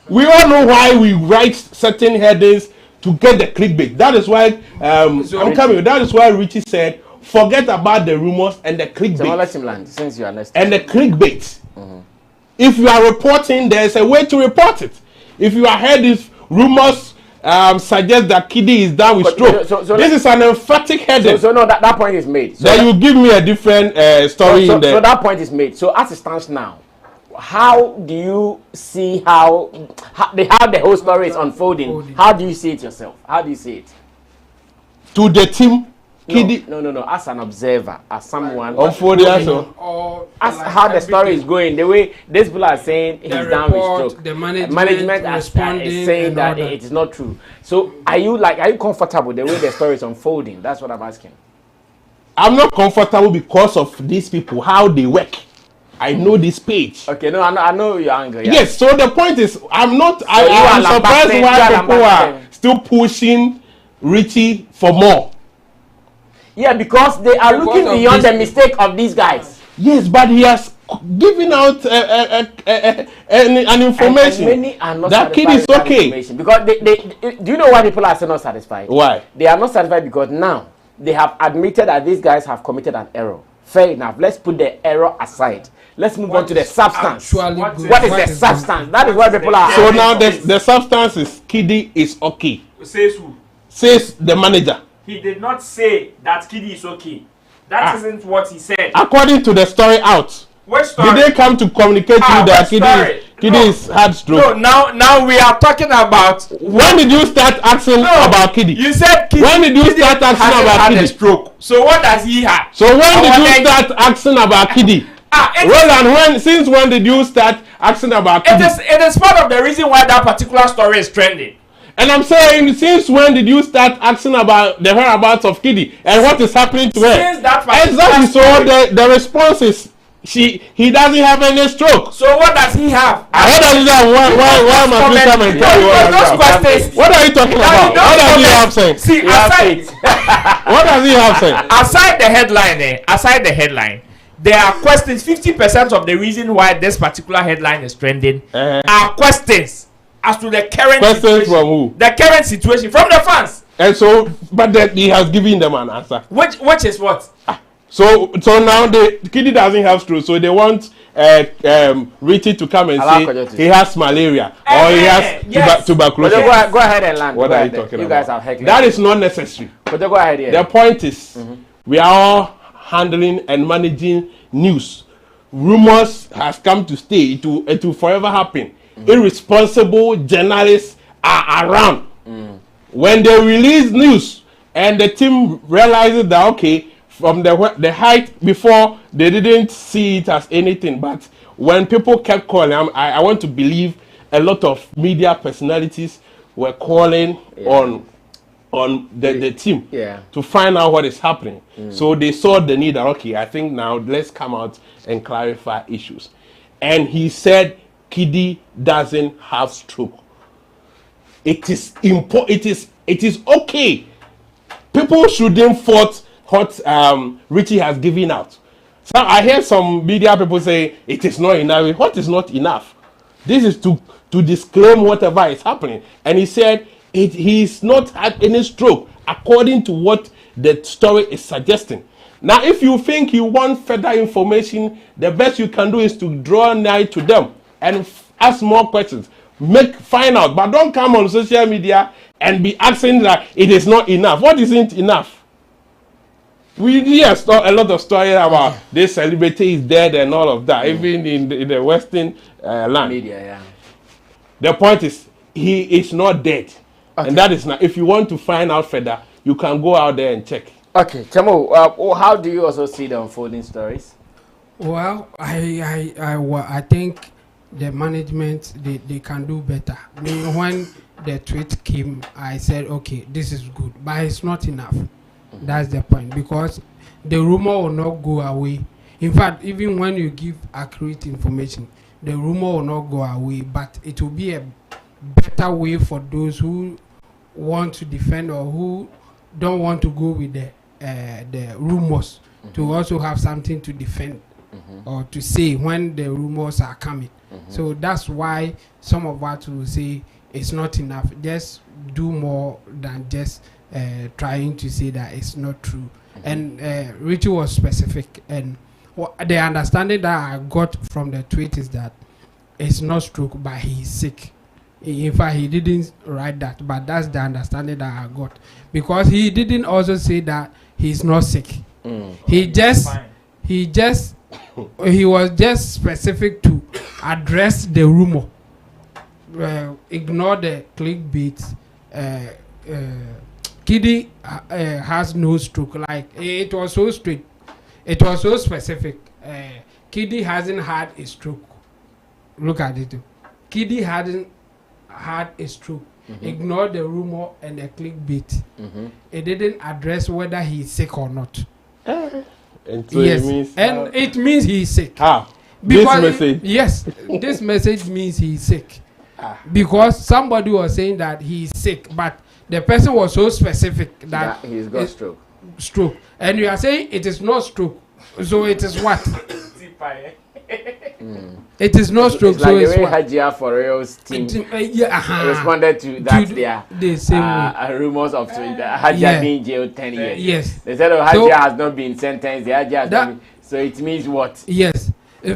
We all know why we write certain headings to get the clickbait. That is why I'm coming. That is why Richie said, forget about the rumors and the clickbait. Since you are and the clickbait. If you are reporting, there is a way to report it. If you are heard these rumors suggest that Kidi is down with stroke. This is an emphatic heading. So no, that point is made. So then you give me a different story in there. So that point is made. So as it stands now, how do you see how the whole story is unfolding? How do you see it yourself? How do you see it? To the team, Kidi. No. As an observer, as someone. Unfolding as how the story is going, the way these people are saying he's down with stroke. The management is saying that it is not true. So are you comfortable the way the story is unfolding? That's what I'm asking. I'm not comfortable because of these people, how they work. I know this page. Okay, no, I know your anger. Yeah. Yes, so the point is, I'm surprised why people are still pushing Richie for more. Yeah, because they are looking beyond the mistake of these guys. Yes, but he has given out an information that Kid is okay. Because do you know why people are still not satisfied? Why? They are not satisfied because now they have admitted that these guys have committed an error. Fair enough. Let's put the error aside. Let's move on to the substance. What is the substance? That is what people are. So now the substance is Kidi is okay. Says who? Says the manager. He did not say that Kidi is okay. That isn't what he said. According to the story out. Which story? Did they come to communicate to you that Kidi is had stroke? No, now we are talking about. When did you start asking about Kidi? You said Kidi. When did you start asking about Kidi? Stroke. So what does he have? So when did you start asking about Kidi? Since when did you start asking about Kidi? It is part of the reason why that particular story is trending. And I'm saying, since when did you start asking about the whereabouts of Kidi and what is happening to her? Since that exactly. So the response is he doesn't have any stroke. So what does he have? What does he have? Why must you come and tell me what are you talking about? What does he have saying? See, what does he have saying? Aside the headline, there are questions. 50% of the reason why this particular headline is trending are questions as to the current questions from who? The current situation from the fans. And so, but then he has given them an answer. Which is what? So now Kidi doesn't have stroke, so they want Richie to come and say he has malaria or he has tuberculosis. Go ahead and land. What are you talking about? You guys are heckling. That is not necessary. But go ahead here. The point is, we are all handling and managing news. Rumors has come to stay. It will forever happen. Irresponsible journalists are around. When they release news and the team realizes that from the height before they didn't see it as anything, but when people kept calling, I want to believe a lot of media personalities were calling on on the team to find out what is happening. So they saw the need that, okay, I think now let's come out and clarify issues. And he said Kidi doesn't have stroke. It is important. It is okay. People shouldn't fault what Richie has given out. So I hear some media people say it is not enough. What is not enough? This is to disclaim whatever is happening. And he said he's not had any stroke according to what the story is suggesting. Now, if you think you want further information, the best you can do is to draw nigh to them and ask more questions. Find out, but don't come on social media and be asking that it is not enough. What isn't enough? We hear a lot of stories about this celebrity is dead and all of that, even in the Western land. Media, yeah. The point is, he is not dead. And that is not, if you want to find out further, you can go out there and check. Okay, Chamo, how do you also see the unfolding stories? Well, I think the management, they can do better. I mean, when the tweet came, I said, okay, this is good, but it's not enough. That's the point, because the rumor will not go away. In fact, even when you give accurate information, the rumor will not go away, but it will be a better way for those who want to defend or who don't want to go with the rumors to also have something to defend or to say when the rumors are coming. So that's why some of us will say it's not enough. Just do more than just trying to say that it's not true. And Richie was specific, and the understanding that I got from the tweet is that it's not stroke, but he's sick. In fact, he didn't write that, but that's the understanding that I got, because he didn't also say that he's not sick. He was just specific to address the rumor, ignore the clickbait. Kidi has no stroke. Like, it was so straight, it was so specific. Kidi hasn't had a stroke. Look at it. Kidi hadn't had a stroke. Ignore the rumor and the clickbait. It didn't address whether he's sick or not. And so yes, it means, it means he's sick. Because this message. Yes, this message means he's sick. Because somebody was saying that he's sick, but the person was so specific that he's got stroke. And you are saying it is not stroke. So it is what? It is not stroke. It's like so the way Hajia for Real's team responded to that the same rumors of Hajia being jailed 10 years. Yes. They said Hajia has not been sentenced. The Hajia has not been, so it means what? Yes.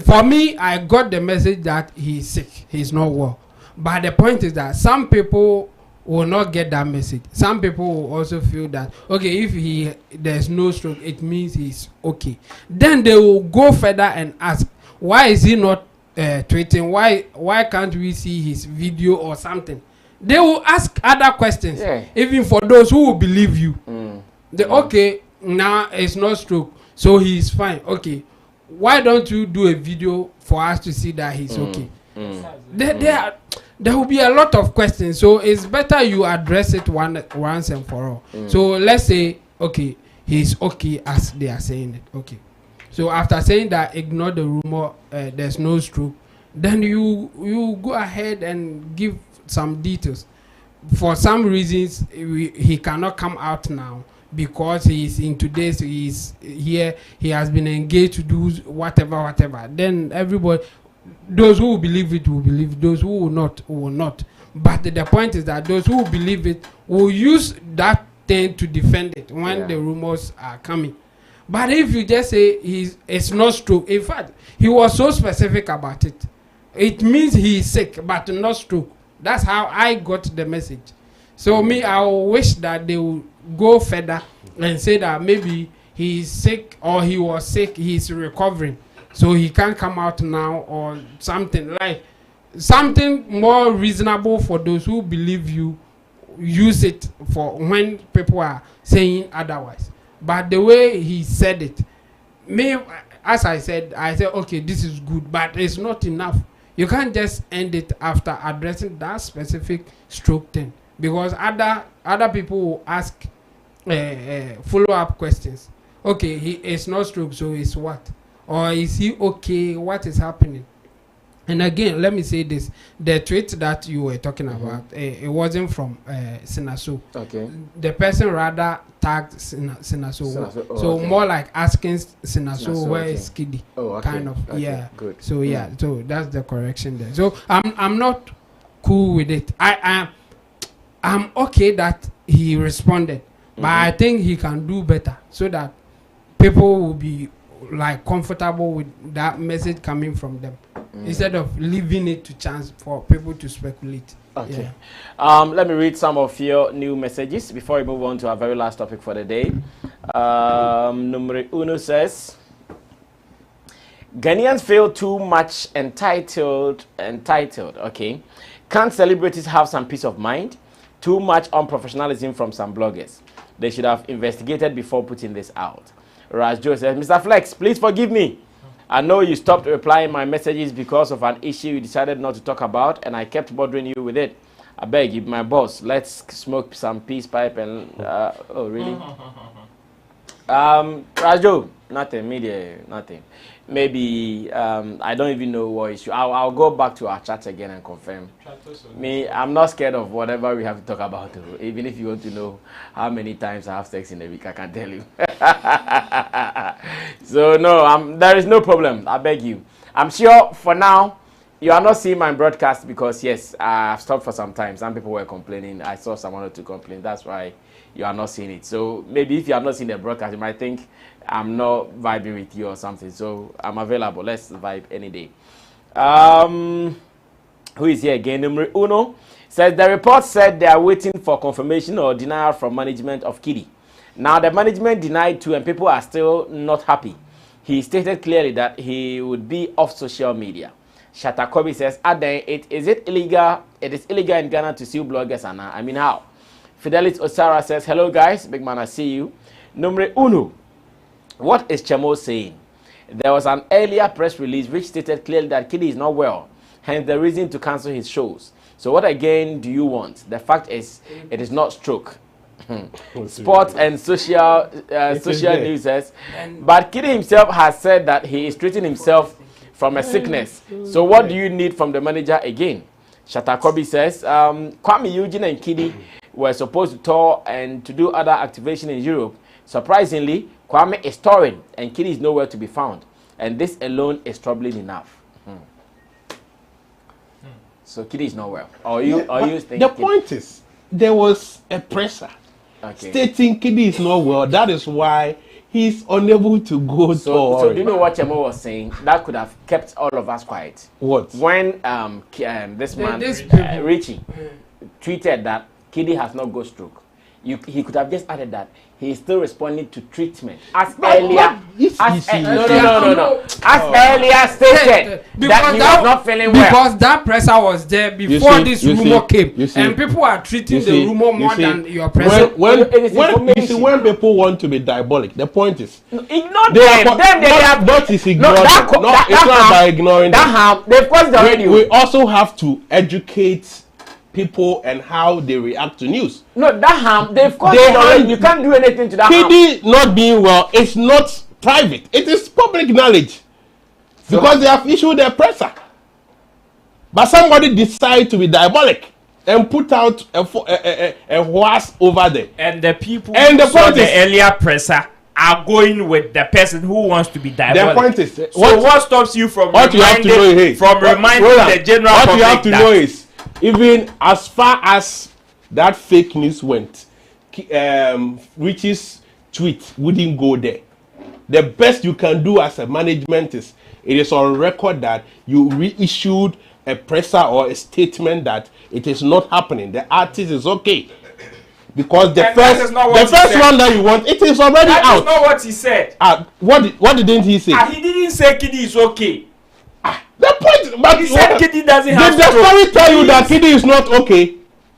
For me, I got the message that he's sick. He's not well. But the point is that some people will not get that message. Some people will also feel that, okay, if there's no stroke, it means he's okay. Then they will go further and ask, why is he not tweeting? Why can't we see his video or something? They will ask other questions, even for those who will believe you. Okay, now it's not stroke, so he's fine. Okay, why don't you do a video for us to see that he's okay? There will be a lot of questions, so it's better you address it once and for all. So let's say, okay, he's okay as they are saying it. Okay, so after saying that, ignore the rumor, there's no stroke, then you go ahead and give some details. For some reasons, he cannot come out now because he's into this, he's here, he has been engaged to do whatever. Then everybody, those who will believe it will believe, those who will not. But the point is that those who believe it will use that thing to defend it when the rumors are coming. But if you just say it's not stroke, in fact, he was so specific about it. It means he's sick, but not stroke. That's how I got the message. So I wish that they would go further and say that maybe he's sick or he was sick, he's recovering, so he can't come out now, or something like something more reasonable for those who believe you. Use it for when people are saying otherwise. But the way he said it, as I said, okay, this is good, but it's not enough. You can't just end it after addressing that specific stroke thing. because other people will ask follow-up questions. Okay, he is not stroke, so is what? Or is he okay? What is happening? And again, let me say this: the tweet that you were talking about, it wasn't from Sinaso. Okay. The person rather tagged Sinaso. Oh, so okay. more like asking Sinaso where is Kidi? Oh, okay. Kind of. Okay. Yeah. Good. So yeah. So that's the correction there. So I'm not cool with it. I'm okay that he responded, but I think he can do better so that people will be like comfortable with that message coming from them instead of leaving it to chance for people to speculate. Okay. Yeah. Let me read some of your new messages before we move on to our very last topic for the day. Numero uno says, Ghanaians feel too much entitled. Okay. Can't celebrities have some peace of mind? Too much unprofessionalism from some bloggers. They should have investigated before putting this out. Raj Joe says, Mr. Flex, please forgive me. I know you stopped replying my messages because of an issue you decided not to talk about, and I kept bothering you with it. I beg you, my boss, let's smoke some peace pipe and... oh, really? Raj Joe, nothing, media, nothing. Maybe, I don't even know what issue. I'll go back to our chat again and confirm. Me, I'm not scared of whatever we have to talk about. Even if you want to know how many times I have sex in a week, I can tell you. So, no, there is no problem. I beg you. I'm sure for now, you are not seeing my broadcast because, yes, I've stopped for some time. Some people were complaining. I saw someone or two complain. That's why you are not seeing it. So, maybe if you have not seen the broadcast, you might think I'm not vibing with you or something. So I'm available. Let's vibe any day. Who is here again? Numero uno says the report said they are waiting for confirmation or denial from management of Kidi. Now the management denied too, and people are still not happy. He stated clearly that he would be off social media. Shatakobi says, it is illegal in Ghana to sue bloggers, Anna. I mean, how? Fidelis Osara says, hello guys, big man, I see you. Numero uno. What is Chemo saying? There was an earlier press release which stated clearly that Kidi is not well, hence the reason to cancel his shows. So what again do you want? The fact is, it is not stroke. Sports and social news says, but Kidi himself has said that he is treating himself from a sickness. So what do you need from the manager again? Shatakobi says, Kwame Eugene and Kidi were supposed to tour and to do other activation in Europe. Surprisingly, Kwame is touring and Kidi is nowhere to be found. And this alone is troubling enough. So Kidi is nowhere. You think the point is, there was a presser stating Kidi is not well. That is why he's unable to go tour. So do you know what Chemo was saying? That could have kept all of us quiet. What? When this man, Richie, tweeted that Kidi has not got stroke. He could have just added that he is still responding to treatment as earlier stated that he was not feeling well because that presser was there before this rumor came, and people are treating the rumor more than your presser. When people want to be diabolic, the point is ignore them. It's not by ignoring them. They've caused the radio. We also have to educate people and how they react to news. No, they've caused it already. You can't do anything to that Kidi not being well, it's not private. It is public knowledge. Because they have issued a presser. But somebody decide to be diabolic and put out a horse over there. And the people who saw the earlier presser are going with the person who wants to be diabolic. The point is, what stops you from reminding the general public? What you have to know is, even as far as that fake news went, Richie's tweet wouldn't go there. The best you can do as a management is, it is on record that you reissued a presser or a statement that it is not happening. The artist is okay. Because the first one that you want, it is already out. That is not what he said. What didn't he say? He didn't say Kidi is okay. The point, but he said Kidi doesn't have stroke. Did the story tell you that Kidi is not okay?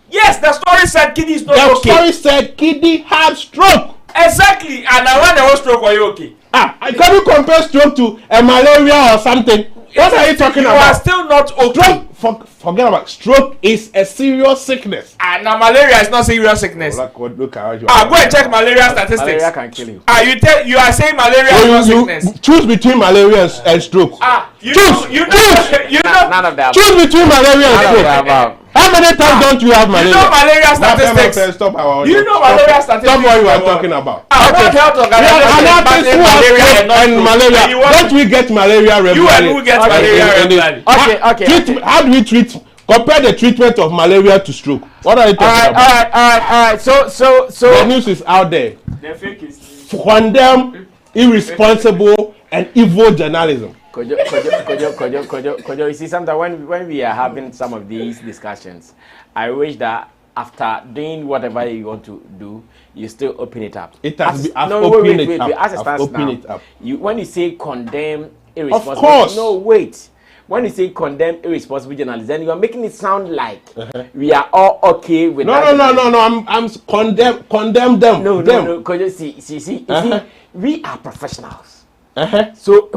Yes, the story said Kidi is not okay. The story said Kidi had stroke. Exactly, and I want the whole stroke. Are you okay? Can you compare stroke to a malaria or something? What are you talking about? You are still not okay. Forget about stroke is a serious sickness. And now malaria is not serious sickness. Look at you. Go and check malaria statistics. Malaria can kill you. You are saying malaria is not sickness. Choose between malaria and stroke. Choose. None of that. Choose between malaria and stroke. How many times don't you have malaria? You know malaria statistics. Stop malaria statistics. Stop what you are talking about. And malaria. Don't we get malaria regularly? You and who get malaria regularly? Okay. How do we treat? Compare the treatment of malaria to stroke. What are you talking about? All right. So the news is out there. The fake is Condemn irresponsible and evil journalism. Kojo, you see, sometimes when we are having some of these discussions, I wish that after doing whatever you want to do, you still open it up. It has opened it up. As it stands now, it up. When you say condemn irresponsible, of course. No, wait. When you say condemn irresponsible journalism, then you are making it sound like we are all okay with that. No. I'm condemn them. No. Kojo, see, we are professionals. So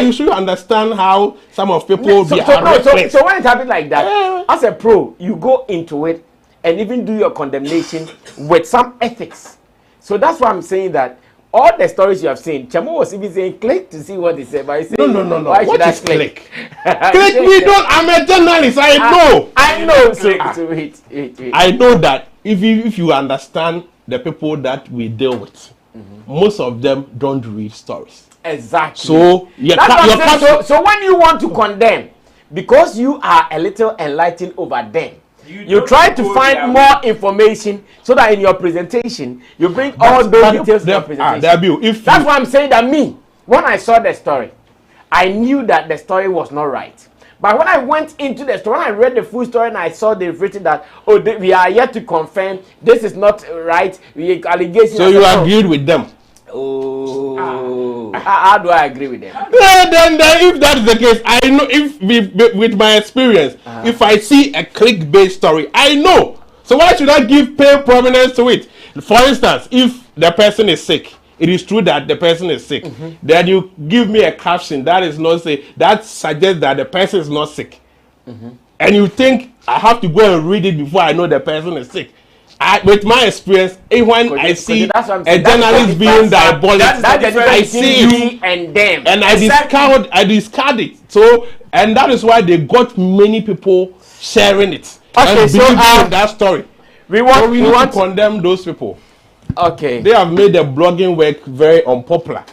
you should understand how some of people so when it happens like that, as a pro, you go into it and even do your condemnation with some ethics. So that's why I'm saying that all the stories you have seen, Chamo was even saying click to see what they say, but I say no. Why should I click? Click me don't. I'm a journalist. I know. So wait. I know that if you understand the people that we deal with, most of them don't read stories. Exactly. So so when you want to condemn, because you are a little enlightened over them, you try to find more information so that in your presentation you bring all those details to your presentation. That's why I'm saying that when I saw the story, I knew that the story was not right. But when I went into the story, when I read the full story and I saw they've written that, we are yet to confirm this is not right, allegations. So you agreed with them? How do I agree with them? Then if that's the case, I know with my experience, if I see a clickbait story, I know. So why should I pay prominence to it? For instance, if the person is sick, it is true that the person is sick. Then you give me a caption that suggests that the person is not sick. And you think I have to go and read it before I know the person is sick. With my experience, when I see a journalist being diabolical, I see and them, and I discard it. So, and that is why they got many people sharing it. Okay, so that story. We want to condemn those people. Okay, they have made the blogging work very unpopular.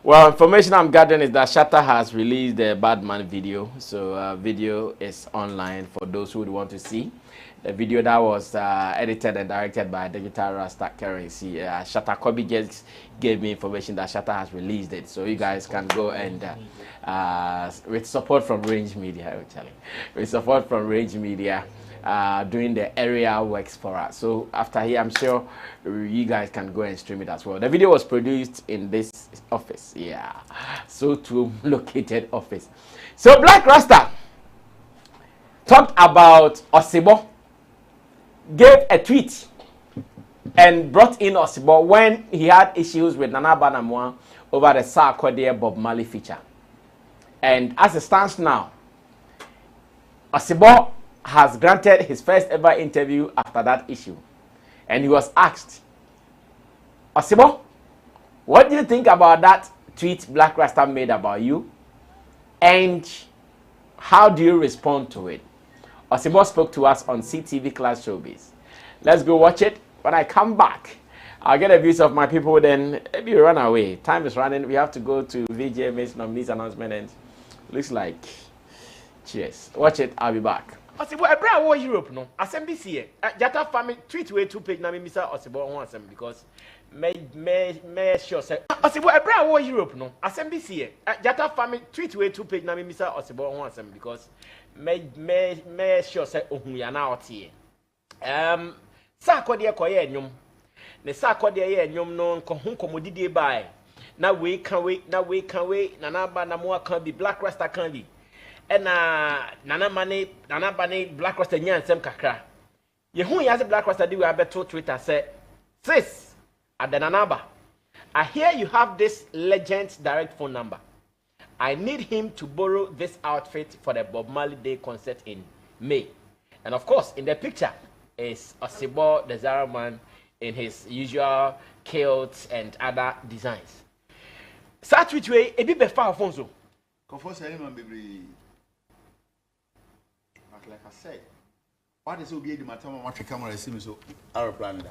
Well, information I'm gathering is that Shatta has released the Badman video. So, video is online for those who would want to see. The video that was edited and directed by Digital Rasta Currency. Shatta Kobe just gave me information that Shatta has released it. So you guys can go and, with support from Range Media, actually. With support from Range Media, doing the area works for us. So after here, I'm sure you guys can go and stream it as well. The video was produced in this office. Yeah. So to located office. So Black Rasta talked about Osebo. Gave a tweet and brought in Osebo when he had issues with Nana Banamwa over the Sarkodie Bob Marley feature. And as it stands now, Osebo has granted his first ever interview after that issue. And he was asked, Osebo, what do you think about that tweet Black Rasta made about you? And how do you respond to it? Osebo spoke to us on CTV Class Showbiz. Let's go watch it. When I come back, I'll get a views of my people, then maybe run away. Time is running. We have to go to VGMA's nominees announcement, and looks like cheers. Watch it. I'll be back. Osebo, I bring our Europe no. Assembly here. Jata family tweet way 2 page na me Mr. Osebo on assembly because may sure say Osebo I bring our Europe no. Assembly here. Jata family tweet way 2 page na me Mr. Osebo on assembly because may sure say ohun ya na otie. Sa akode koye enwom. Ne sa akode ye enwom no nko komodidie bai. Na we kan we na na ba na mo kan bi Black Rasta kan bi. Nana bane Black Rasta nyan sem kakra. Ye hu ya se Black Rasta di we abeto Twitter say, sis, at the Nanaba, I hear you have this legend direct phone number. I need him to borrow this outfit for the Bob Marley Day concert in May. And of course, in the picture is Osebo, the Zara man, in his usual kilts and other designs. Such which way, a bit before Alfonso. Like I said, what is obey the matter of what camera see me so aeroplane da.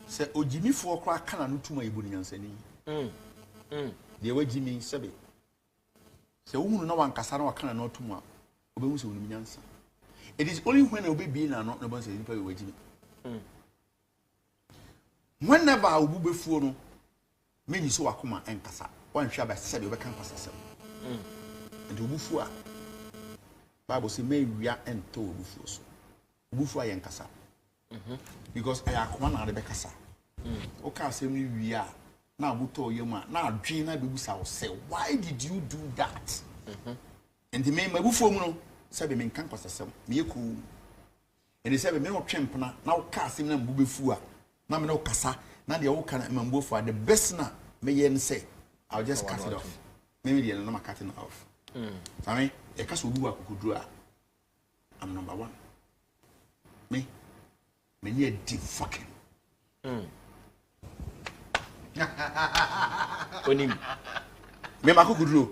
Say Ojimi for crack can no tuma ibu nyansani. The way Jimmy Sebe. Say who no one kasa na kana no tuma obehu se wonu nyansa. It is only when obe be na no no say nipa we Jimmy. Whenever obu befuo no me ni so wakoma enkasa. Wan hwa ba se be kan kasa sem. And obufu a Bible say may we are and told buffos. Buffo I enkasa. Because I are one out of the Bekasa. Okay, say we are now buto yema. Now Gina Bibusa will say, why did you do that? And the man my buffo no said the man can't pass some. Me cool. And they said, me no champana, now cast him and bubifua. Now me no casa, now the old can and buffa. The best na may yen say, I'll just cut it off. Maybe the other cutting off. Sammy, a cast will do a good draw. I'm number one. Me near deep fucking. Onim. Me makukudro.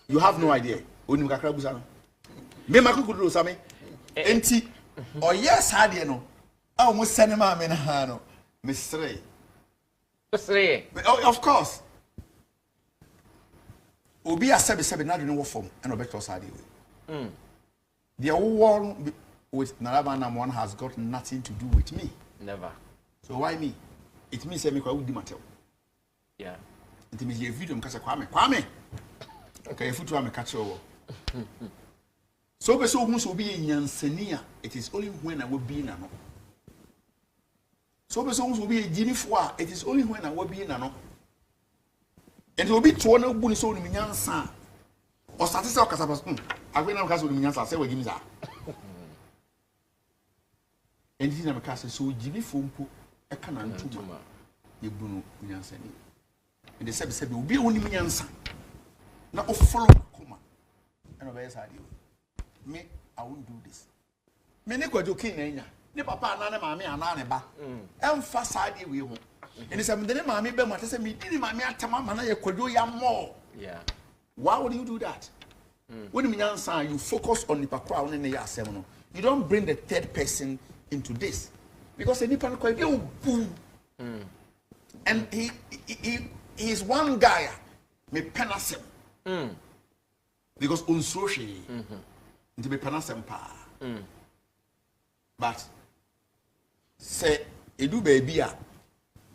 You have no idea. Onim kakra busana. Me makukudro Sammy. Enti. Oh yes, hadie no. Ah mo senema me na ha no. Me sre. Of course. Obi a sebe na do no form and obeto sade we. The war with Narabana one has got nothing to do with me. Never. So why me? It means say me kwa udi matel. Yeah. It means you video mkasa kwame. Okay, if you am catch over. So be so who so be nyansania, it is only when I will be na no. So be so who so be Jimmy Foa, it is only when I will be na no. And it will be to no buni so ni nyansa. Or satisfy okasa I go na mkasa ni nyansa say we give me that. And this is a case so Jimmy Fumpo, a canon tuma, you bruno Yansani. And the said, will be only Yansan. Now, follow Kuma and obey idea. Me, I won't do this. Many go to King, ne papa, Nana, mammy, and Anaba. And fast idea we won't. And it's a minute, mammy, but what I said, me, didn't my man, Tamama, you could do yam more. Yeah. Why would you do that? When you answer, you focus on the background in the Yasemono. You don't bring the third person into this because any pan quite and he is one guy me penasem because unsroshi into be penasem pa but say edu baby a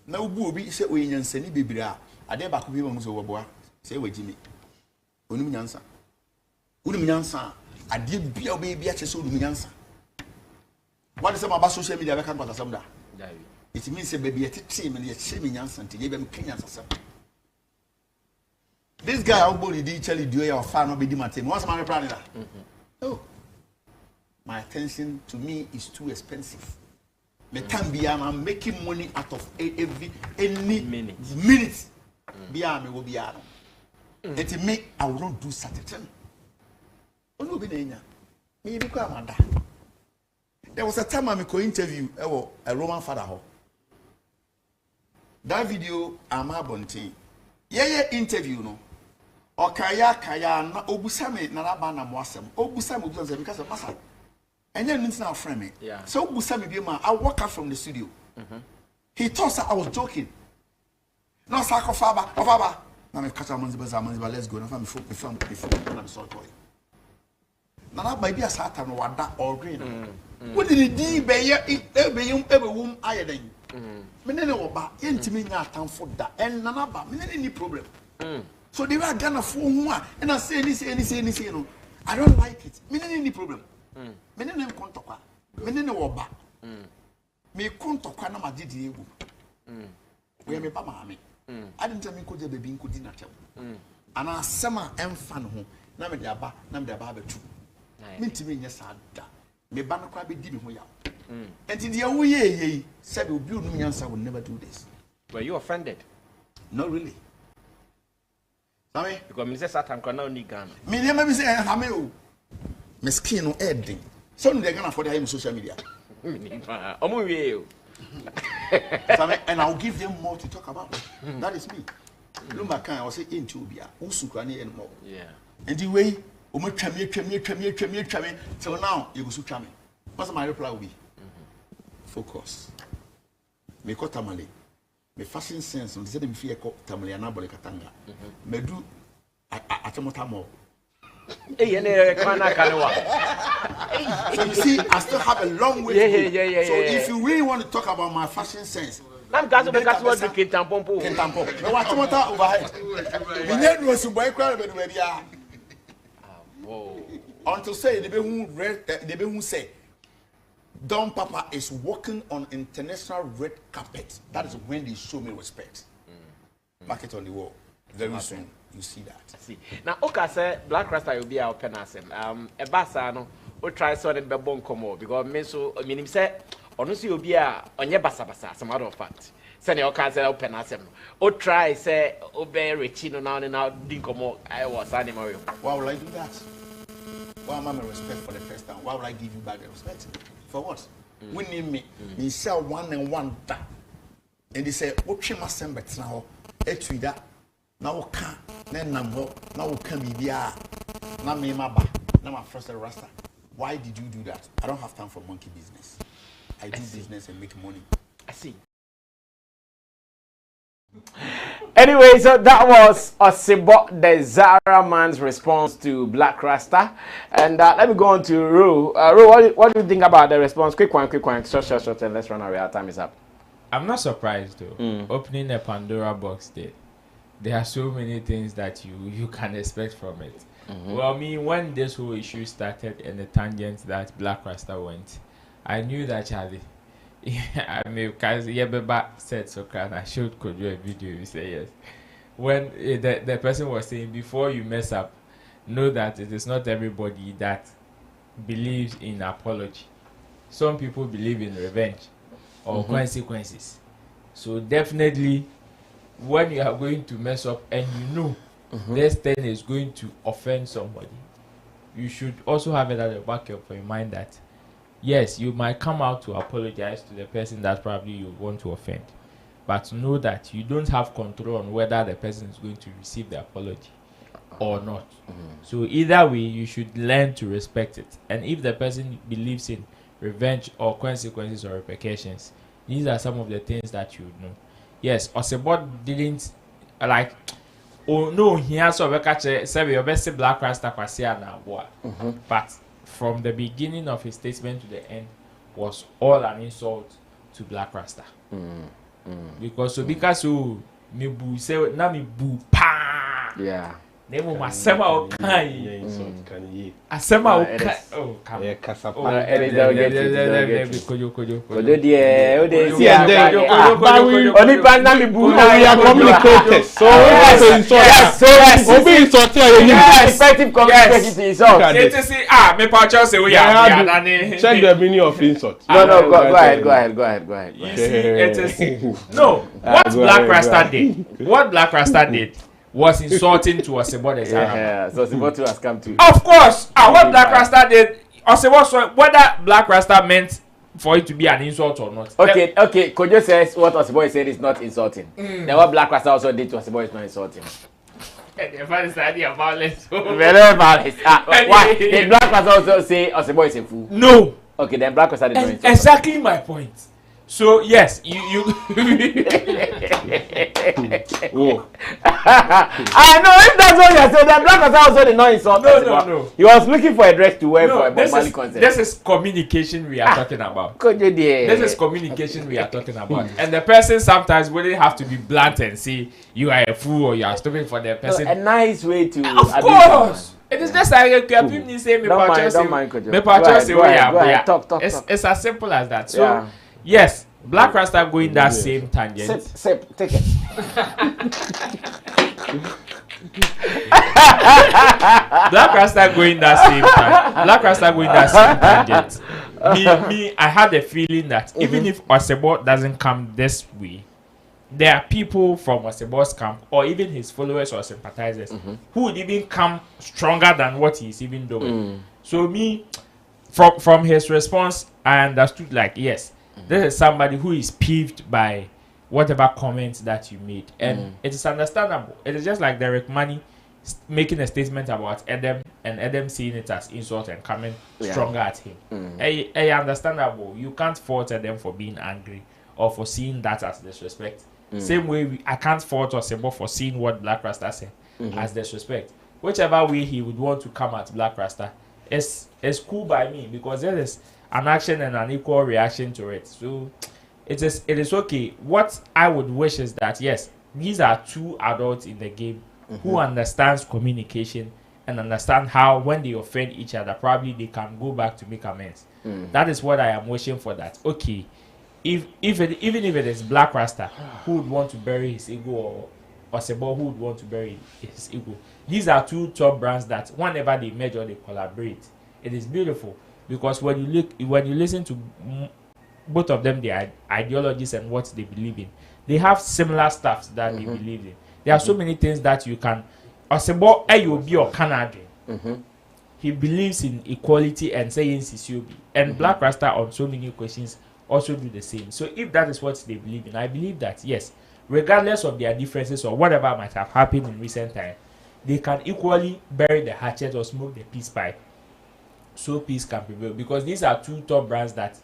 na obu obi say oyenyansani bebira ade ba ko bi mo so woboa say wagimi onum nyansa ade bia obi a chese onum nyansa. What is about social media? I can't pass some. It means a baby at a team and yet shaming Yansan to give them Kenyans. This guy, our body did tell you, do your fan or be demarted. What's my plan? Oh, my attention to me is too expensive. I'm making money out of any minute. Biame will be out. It me, I will not do such a thing. Oh, no, be me, become there was a time I could interview a Roman father. That video, I'm a bunting. Yeah, interview, no. Or kaya, na obusame, narabana mwasem. Obusame, because of Massa. And then it's now framing. Yeah. So Obusame, I walk out from the studio. He thought I was joking. No, Sakofaba. Now, I'm catching Manziba, let's go. I'm sorry. Nana baby a satan or that or green. What did he do? Every womb I had. Meneno, intimate time for that, and Nanaba, any problem. So they were gonna fool one, and I say anything. I don't like it. Any problem. Meneno Contoka, Meneno Oba. Me Contoka, no, I did you. We have a mammy. I didn't tell me could be being good dinner. And I summer and fun home. Namadiaba, too. Minty yes, I me banner crab be dipping me out. And in the away, said will build me answer will never do this. Were you offended? Not really. Sammy? Because me say Satan can now need Ghana. Me never say Sammy. My skin no head. So they're gonna for their social media. Sammy, and I'll give them more to talk about. That is me. Lumba can I say into Bia, Usukrani and more. Yeah. And the way trame. So now you go to trame. What's my reply will be? Focus. Me ko tamale. Me fashion sense on the same fear ko tamale anabole katanga. Me do atamotamo. Hey, so you see, I still have a long way to go. So if you really want to talk about my fashion sense, I'm going to make us what you can tampon. No, what you want overhead? We need to see boy crowd where we are. Until say the who say Don Papa is walking on international red carpet. That is when they show me respect. Mark it on the wall. Very soon. You see that. I see. Now, okay, say Black Rasta will be our pen as him. A bassano, or try so and be bon como because me so meaning say, honestly, you'll be on your bassa, some matter of fact. Send your cancer open as him. Or try say, obey Richino now and now, dinkomo. I was animal. Why would I do that? Why am I respect for the first time? Why would I give you back the respect? For what? We need me. Me sell 1 and 1 that. And they say, what you must send back now? Etui that. Now can now can be there. Now me my back. Now my first Rasta. Why did you do that? I don't have time for monkey business. I do business and make money. I see. Anyway, so that was Osebo, the Zara man's response to Black Rasta. And let me go on to Ru. Ru, what do you think about the response? Quick one, short, and let's run away. Our time is up. I'm not surprised though. Opening a Pandora box there are so many things that you can expect from it. Well, I mean, when this whole issue started and the tangent that Black Rasta went, I knew that Charlie. I mean, because Yebeba said so, and I showed Kojo a video. You say yes. When the person was saying, before you mess up, know that it is not everybody that believes in apology. Some people believe in revenge or consequences. So definitely, when you are going to mess up and you know this thing is going to offend somebody, you should also have it at the back of your mind that yes, you might come out to apologize to the person that probably you want to offend, but know that you don't have control on whether the person is going to receive the apology or not. So either way, you should learn to respect it. And if the person believes in revenge or consequences or repercussions, these are some of the things that you know. Yes, Osebo didn't like. Oh no, he has to catch your best Black Rasta kwasia na boa. But from the beginning of his statement to the end was all an insult to Black Rasta. Because me bu say na me bu pa. Yeah. Nemo masema okai. Asema okai. Oh, come. Yeah, kasapa. Kojo die, o de si Oni pa na me bu na we are communicators. So we insult. So we insult effective communication to insult. Me pa say we are check the meaning of insult. No, go ahead. You see, it is no. What Black Rasta did was insulting to Osebo. Yeah, so Osebo has come to. Of course, what Black Rasta did, Osebo, so whether Black Rasta meant for it to be an insult or not. Okay. Kojo says what Osebo said is not insulting. Then what Black Rasta also did to Osebo is not insulting. The first idea violence. Very violence. Why? Did Black Rasta also say Osebo is a fool? No. Okay, then Black Rasta did not insult. Exactly my point. So yes, you I know if that's what you're saying, then Black Rasta also did not insult. No. He was looking for a dress to wear for a Bombali concert. This is communication we are talking about. This is communication we are talking about. And the person sometimes wouldn't have to be blunt and say you are a fool or you are stupid for the person. A nice way to. Of course. It is just like people say me. Don't mind, Kojo. Talk. It's as simple as that. So yes, Black Rasta going that same tangent. Sip, take it. Black Rasta going that same tangent. Me, I had a feeling that even if Osebo doesn't come this way, there are people from Osebo's camp or even his followers or sympathizers who would even come stronger than what he's even doing. So me, from his response, I understood like, yes, this is somebody who is peeved by whatever comments that you made, and it is understandable. It is just like Derek Money making a statement about Edem and Edem seeing it as insult and coming stronger at him. Understandable. You can't fault Edem for being angry or for seeing that as disrespect. Same way I can't fault Osebo for seeing what Black Rasta said as disrespect. Whichever way he would want to come at Black Rasta is cool by me, because there is an action and an equal reaction to it. So it is okay. What I would wish is that yes, these are two adults in the game who understands communication and understand how when they offend each other, probably they can go back to make amends. That is what I am wishing for. That okay, even if it is Black Rasta who would want to bury his ego, or Osebo who would want to bury his ego, these are two top brands that whenever they merge or they collaborate, it is beautiful. Because when you listen to both of them, their ideologies and what they believe in, they have similar stuff that they believe in. There are so many things that you can. Osebo Ayobi or Canadian. He believes in equality and saying CCOB. And Black Rasta on so many questions also do the same. So if that is what they believe in, I believe that yes, regardless of their differences or whatever might have happened in recent time, they can equally bury the hatchet or smoke the peace pipe, so peace can prevail. Because these are two top brands that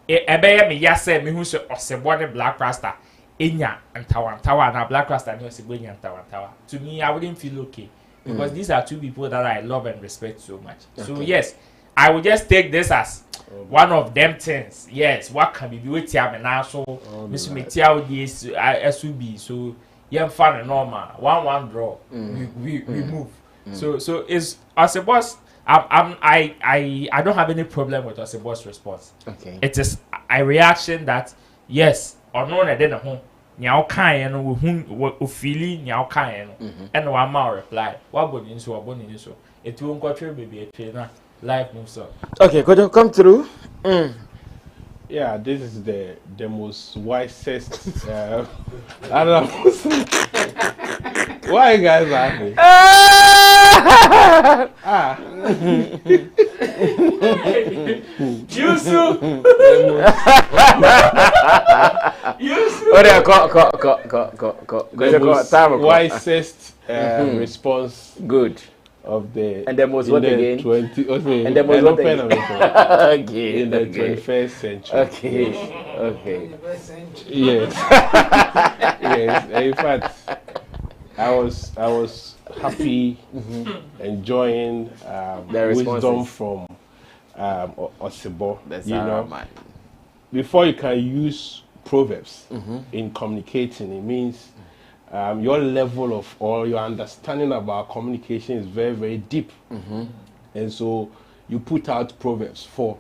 Osebo and Black Rasta Enya and Tawa and Black Rasta and Osebo and Tawa. To me, I wouldn't feel okay, because these are two people that I love and respect so much. So yes, I would just take this as one of them things. Yes, what can be with him and also Miss Metiao this SUB. So yeah, fun and normal. 1-1 draw. We move. So is Osebo's. I don't have any problem with Osebo's response. Okay. It is a reaction that yes, or no, I didn't know. Nyao kan no who feeling nyao kan no and one more reply. What body so aboni so. It won't go through baby a trainer. Life moves on. Okay, could you come through? Yeah, this is the most wisest. I don't know. Why you guys laughing? Wisest response. Good. Of the and the most what again? 20 okay. And the most what again? Okay. In the 21st century. Okay. Yes. Yes. In fact, I was happy, enjoying the wisdom from Osebo. You know, before you can use proverbs in communicating, it means your level of or your understanding about communication is very, very deep. And so you put out proverbs for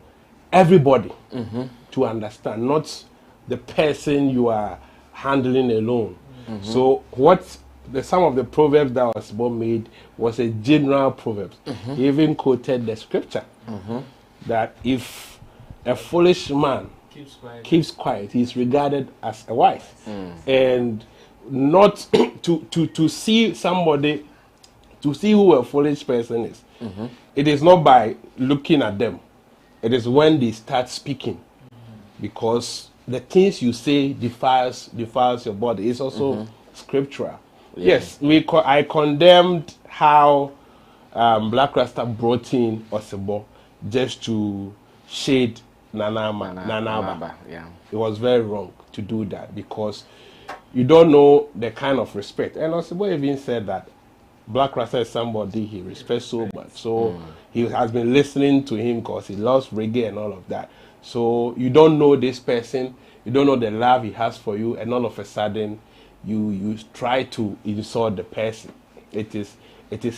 everybody to understand, not the person you are handling alone. So some of the proverbs that Osebo made was a general proverb. He even quoted the scripture that if a foolish man keeps quiet, he is regarded as a wife. And not to see somebody, to see who a foolish person is. It is not by looking at them. It is when they start speaking, because the things you say defiles your body. It's also scriptural. Yes, I condemned how Black Rasta brought in Osebo just to shade Nanaba. Yeah, it was very wrong to do that, because you don't know the kind of respect. And Osebo even said that Black Rasta is somebody he respects so much. So he has been listening to him because he loves reggae and all of that. So you don't know this person, you don't know the love he has for you, and all of a sudden you try to insult the person. It is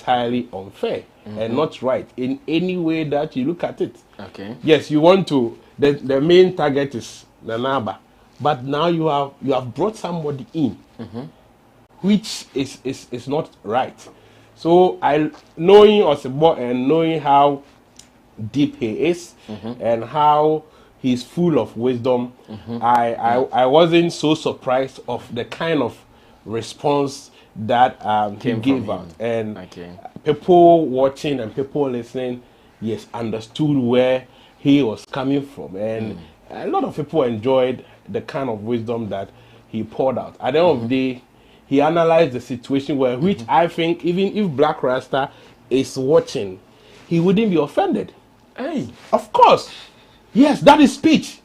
highly unfair and not right in any way that you look at it. Okay. Yes, you want to. The main target is Nanaba. But now you have brought somebody in, which is not right. So knowing Osebo and knowing how deep he is and how he's full of wisdom. I wasn't so surprised of the kind of response that he gave out. And people watching and people listening, yes, understood where he was coming from. And a lot of people enjoyed the kind of wisdom that he poured out. At the end of the day, he analyzed the situation well, which I think even if Black Rasta is watching, he wouldn't be offended. Hey, of course. Yes, that is speech.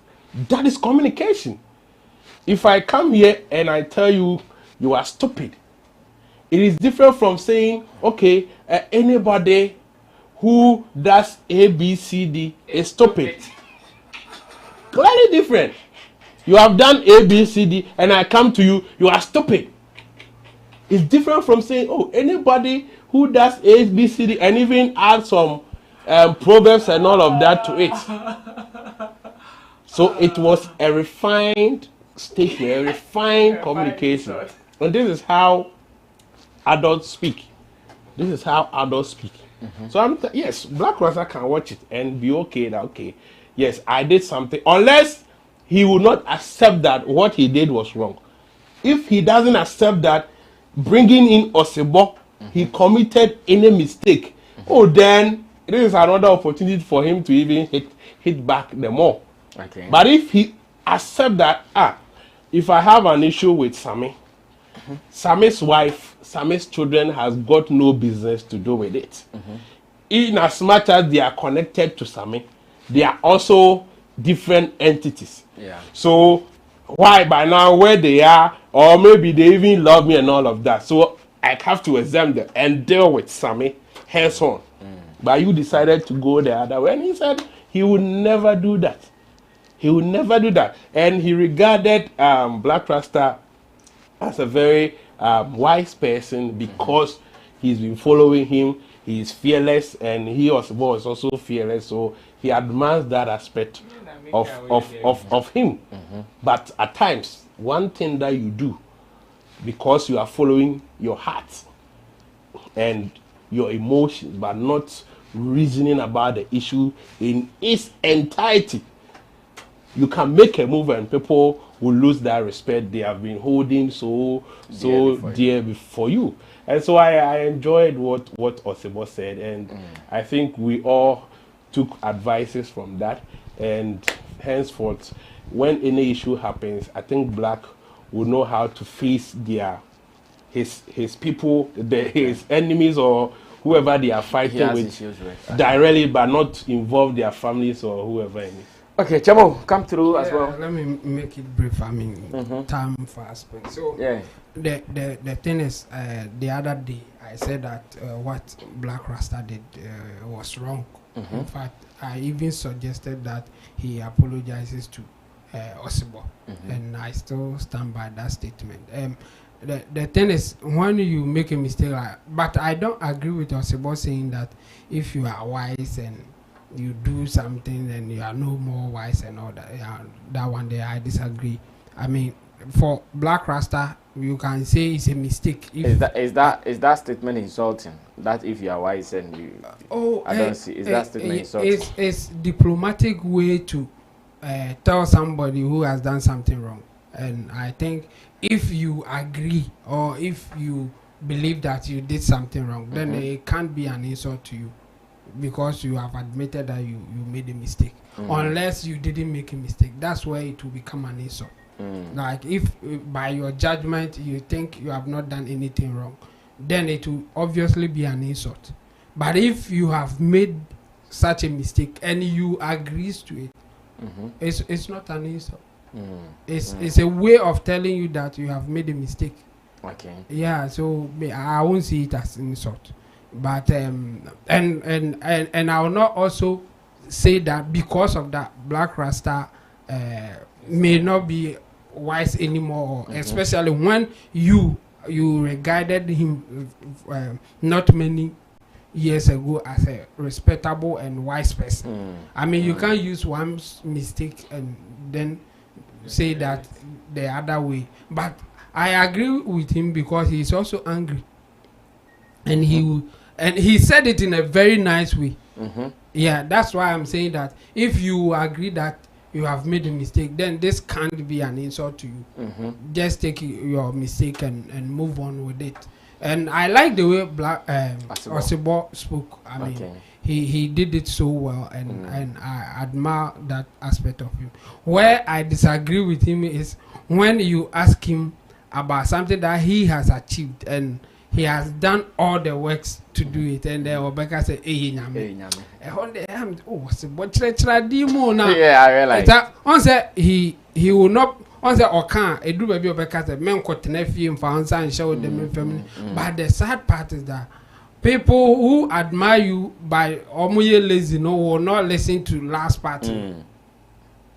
That is communication. If I come here and I tell you, you are stupid, it is different from saying, okay, anybody who does A, B, C, D is stupid. Clearly different. You have done A, B, C, D, and I come to you, you are stupid. It's different from saying, oh, anybody who does A, B, C, D, and even add some proverbs and all of that to it. So it was a refined statement, a refined communication. And this is how adults speak. This is how adults speak. So yes, Black Rasta can watch it and be okay that, okay, yes, I did something. Unless he will not accept that what he did was wrong. If he doesn't accept that, bringing in Osebo, he committed any mistake, oh, then this is another opportunity for him to even hit back the more. Okay. But if he accept that, if I have an issue with Sammy, Sammy's wife, Sammy's children has got no business to do with it. In as much as they are connected to Sammy, they are also different entities. Yeah. So why by now where they are, or maybe they even love me and all of that. So I have to exempt them and deal with Sammy hands on. But you decided to go the other way, and he said he would never do that. He would never do that. And he regarded Black Rasta as a very wise person because he's been following him. He's fearless, and he was also fearless. So he admires that aspect of him. But at times, one thing that you do, because you are following your heart and your emotions, but not reasoning about the issue in its entirety, you can make a move and people will lose that respect they have been holding so dear before you. And so I enjoyed what Osebo said, and I think we all took advices from that, and henceforth, when any issue happens, I think Blakk will know how to face his people, his enemies, or whoever they are fighting with directly, but not involve their families or whoever in it. Okay, Chamo, come through as well. Let me make it brief. I mean, time fast. So the thing is, the other day I said that what Black Rasta did was wrong. In fact, I even suggested that he apologizes to Osebo, and I still stand by that statement. The thing is, when you make a mistake, but I don't agree with Osebo saying that if you are wise and you do something and you are no more wise and all that. That one there I disagree. I mean, for Black Rasta, you can say it's a mistake. Is that statement insulting? That if you are wise and you, I don't see. Is that statement insulting? It's diplomatic way to tell somebody who has done something wrong. And I think if you agree or if you believe that you did something wrong, then it can't be an insult to you, because you have admitted that you made a mistake. Unless you didn't make a mistake, that's where it will become an insult. Like if by your judgment you think you have not done anything wrong, then it will obviously be an insult. But if you have made such a mistake and you agree to it, it's not an insult. It's a way of telling you that you have made a mistake. Okay. Yeah, so I won't see it as an insult. But and I will not also say that because of that Black Rasta may not be wise anymore, especially when you regarded him not many years ago as a respectable and wise person. I mean, you can't use one mistake and then say that the other way. But I agree with him because he's also angry, and he said it in a very nice way. Yeah, that's why I'm saying that if you agree that you have made a mistake, then this can't be an insult to you. Just take your mistake and move on with it. And I like the way Osebo spoke. I mean, he did it so well, and I admire that aspect of him. Where I disagree with him is when you ask him about something that he has achieved and he has done all the works to do it, and then Obeka said, "Hey, nyame." Yeah, I realize. That on say he will not. On say Okan, a do baby Obeka said, "Men got nephew and found and show them in family." But the sad part is that people who admire you by omuye lazy will not listen to last part.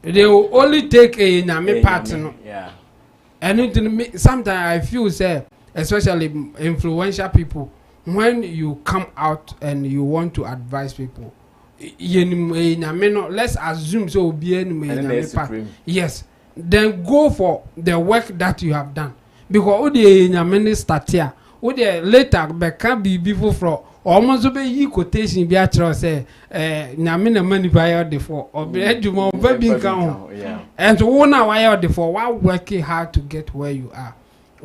They will only take a nyame part. Yeah. And sometimes I feel say, especially influential people, when you come out and you want to advise people, let's assume so be yes, then go for the work that you have done, because the start here later but can be people from almost be quotation be actually say nyame money buy the for or be and so now why the for while working hard to get where you are.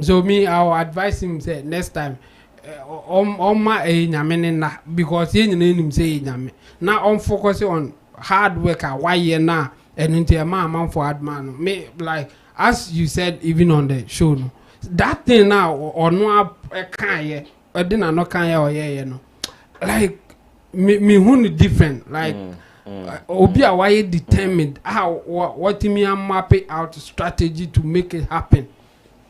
So me, I'll advise him say next time, my nyame because he name say nyame. Now I'm focusing on hard work. Why you now and into a man for hard man. Me like as you said even on the show, no, that thing now or no can or then no can or no, like me who different like. Obi a why determined how what me map out strategy to make it happen.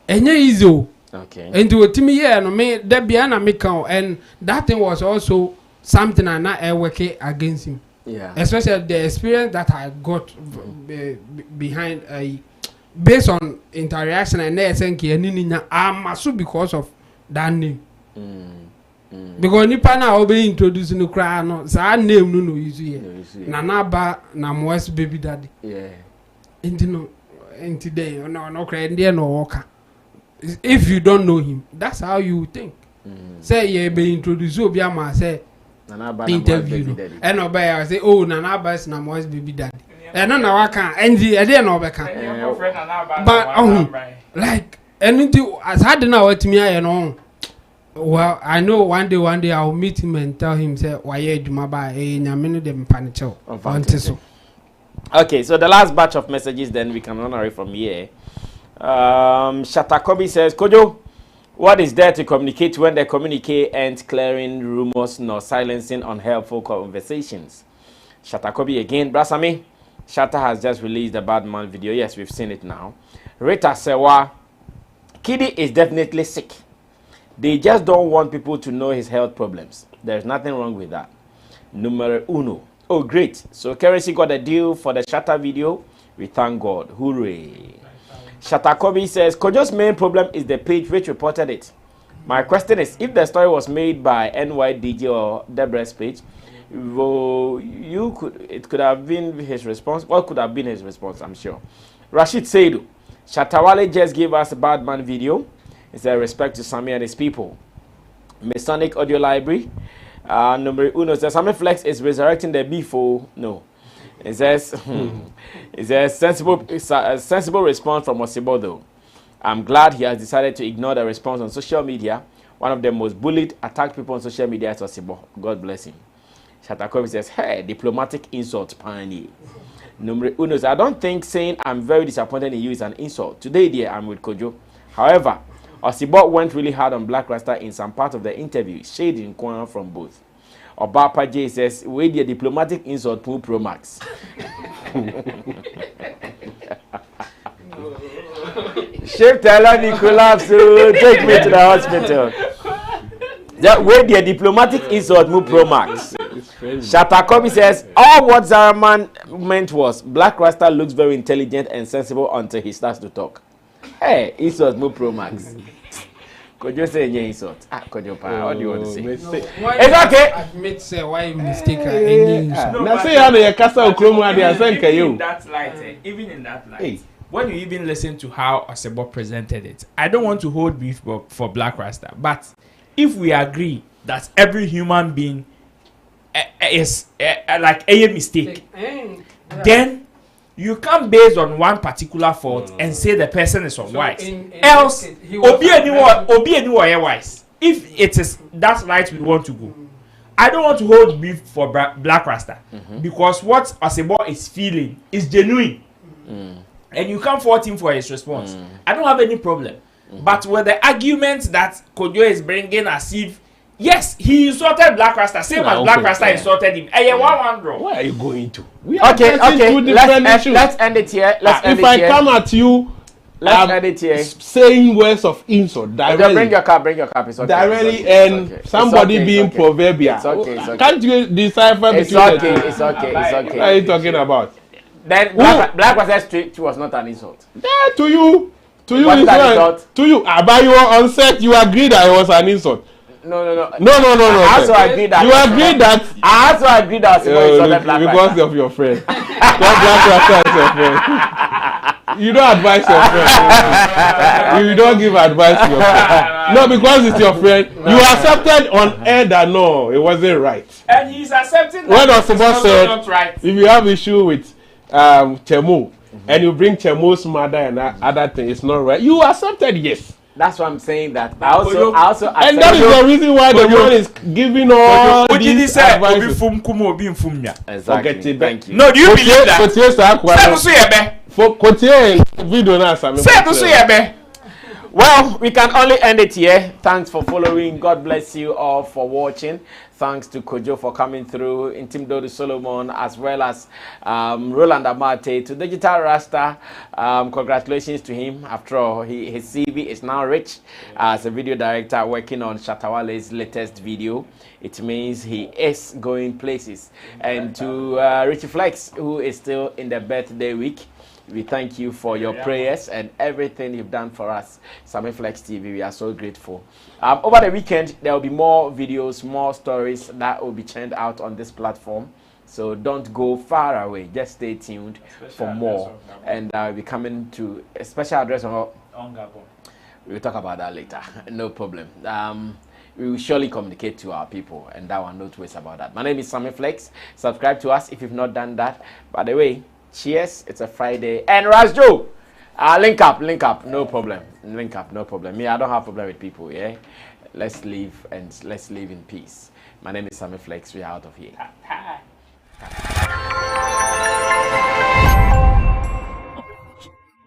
Enye easy. Okay. And to me yeah no me that be na me count, and that thing was also something I not working against him. Yeah. Especially the experience that I got behind based on interaction and I'm also because of that name. Because nipa na obe introduce no cry no sa name no use here. Na ba na West baby daddy. Yeah. Into there no cry there no worker. If you don't know him, that's how you think. Say you be introduce obi ama say interview and obey say oh na ba is na West baby daddy. And na waka and the there no be can. But like anything as hard na what me I know. Well, I know one day I'll meet him and tell him say why you do my buy nyame dem panicho. Okay, so the last batch of messages, then we can run away from here. Shatakobi says, Kojo, what is there to communicate when the communique ain't clearing rumors nor silencing unhelpful conversations? Shatakobi again, Brasami. Shatta has just released the bad man video. Yes, we've seen it now. Rita Sewa, Kidi is definitely sick. They just don't want people to know his health problems. There's nothing wrong with that. Numero uno. Oh, great. So Keresi got a deal for the Shatta video. We thank God. Hooray. Shatta Kobe says, Kojo's main problem is the page which reported it. My question is, if the story was made by NYDJ or Deborah's page, it could have been his response. What could have been his response, I'm sure. Rashid Seidu. Shatawale just gave us a bad man video. It's a respect to Sammy and his people. Masonic Audio Library. Number uno says Sammy Flex is resurrecting the before. No. It says it's a sensible response from Osebo though. I'm glad he has decided to ignore the response on social media. One of the most bullied, attacked people on social media is Osebo. God bless him. Shatakobi says, hey, diplomatic insult, pioneer. Number uno says, I don't think saying I'm very disappointed in you is an insult. Today, dear, I'm with Kojo. However, Osebo went really hard on Black Rasta in some part of the interview, shading corner from both. Obapa J says, wait the diplomatic insult to Pro Max. Chef Taylor Nicholas, take me to the hospital. That way the diplomatic insult move Pro Max. Shatakobi says, all what Zaraman meant was Black Rasta looks very intelligent and sensible until he starts to talk. Hey, insult move Pro Max. Could you say any insult? Could you what do you want to say? It's okay. Admit say why you mistake any insult. No, say how you cast out Chrome and you. That light, even in that light. When you even listen to how Osebo presented it, I don't want to hold beef for Black Rasta, but if we agree that every human being is like a mistake, then you can't base on one particular fault and say the person is unwise. Else, obi anyone wise. If it is that right we want to go. I don't want to hold beef for Black Rasta because what Osebo is feeling is genuine. And you can't fault him for his response. I don't have any problem. But with the argument that Kojo is bringing as if, yes, he insulted Black Rasta, same as Black Rasta insulted him. And 1-1 draw. Where are you going to? Okay. Let's end it here. If I come at you, let's end it here. Saying words of insult directly. Bring your cap. It's okay. Directly and somebody being proverbial. It's okay. Can't you decipher between the two? It's okay. What are you talking about? Then Black Rasta street was not an insult. Yeah, to you. To you, an insult? To you. But you were on set. You agreed that it was an insult. No. I also agree that. You agreed that. I also agree that because of your friend. Black Rasta is your friend. You don't advise your friend. You don't give advice to your friend. No, because it's your friend. You accepted on air that no, it wasn't right. And he's accepting that when Osebo said, not right. If you have issue with Chemo and you bring Chemo's mother and other things, it's not right. You accepted yes. That's why I'm saying that. I also and that is the reason why the man is giving all these advices. Exactly. Thank you. No, do you believe that? Well, we can only end it here. Thanks for following. God bless you all for watching. Thanks to Kojo for coming through, Intimidori Solomon, as well as Roland Amate, to Digital Rasta. Congratulations to him. After all, his CV is now rich as a video director working on Shatawale's latest video. It means he is going places. And to Richie Flex, who is still in the birthday week, we thank you for your prayers and everything you've done for us. Sammy Flex TV, we are so grateful. Over the weekend, there will be more videos, more stories that will be churned out on this platform. So don't go far away. Just stay tuned for more. And we'll be coming to a special address on Gabon. We'll talk about that later. No problem. We will surely communicate to our people, and that one, no two ways about that. My name is Sammy Flex. Subscribe to us if you've not done that. By the way, cheers, it's a Friday. And Rasjo, link up, no problem. Link up, no problem. Me, I don't have a problem with people, yeah? Let's live and let's live in peace. My name is Sammy Flex. We're out of here.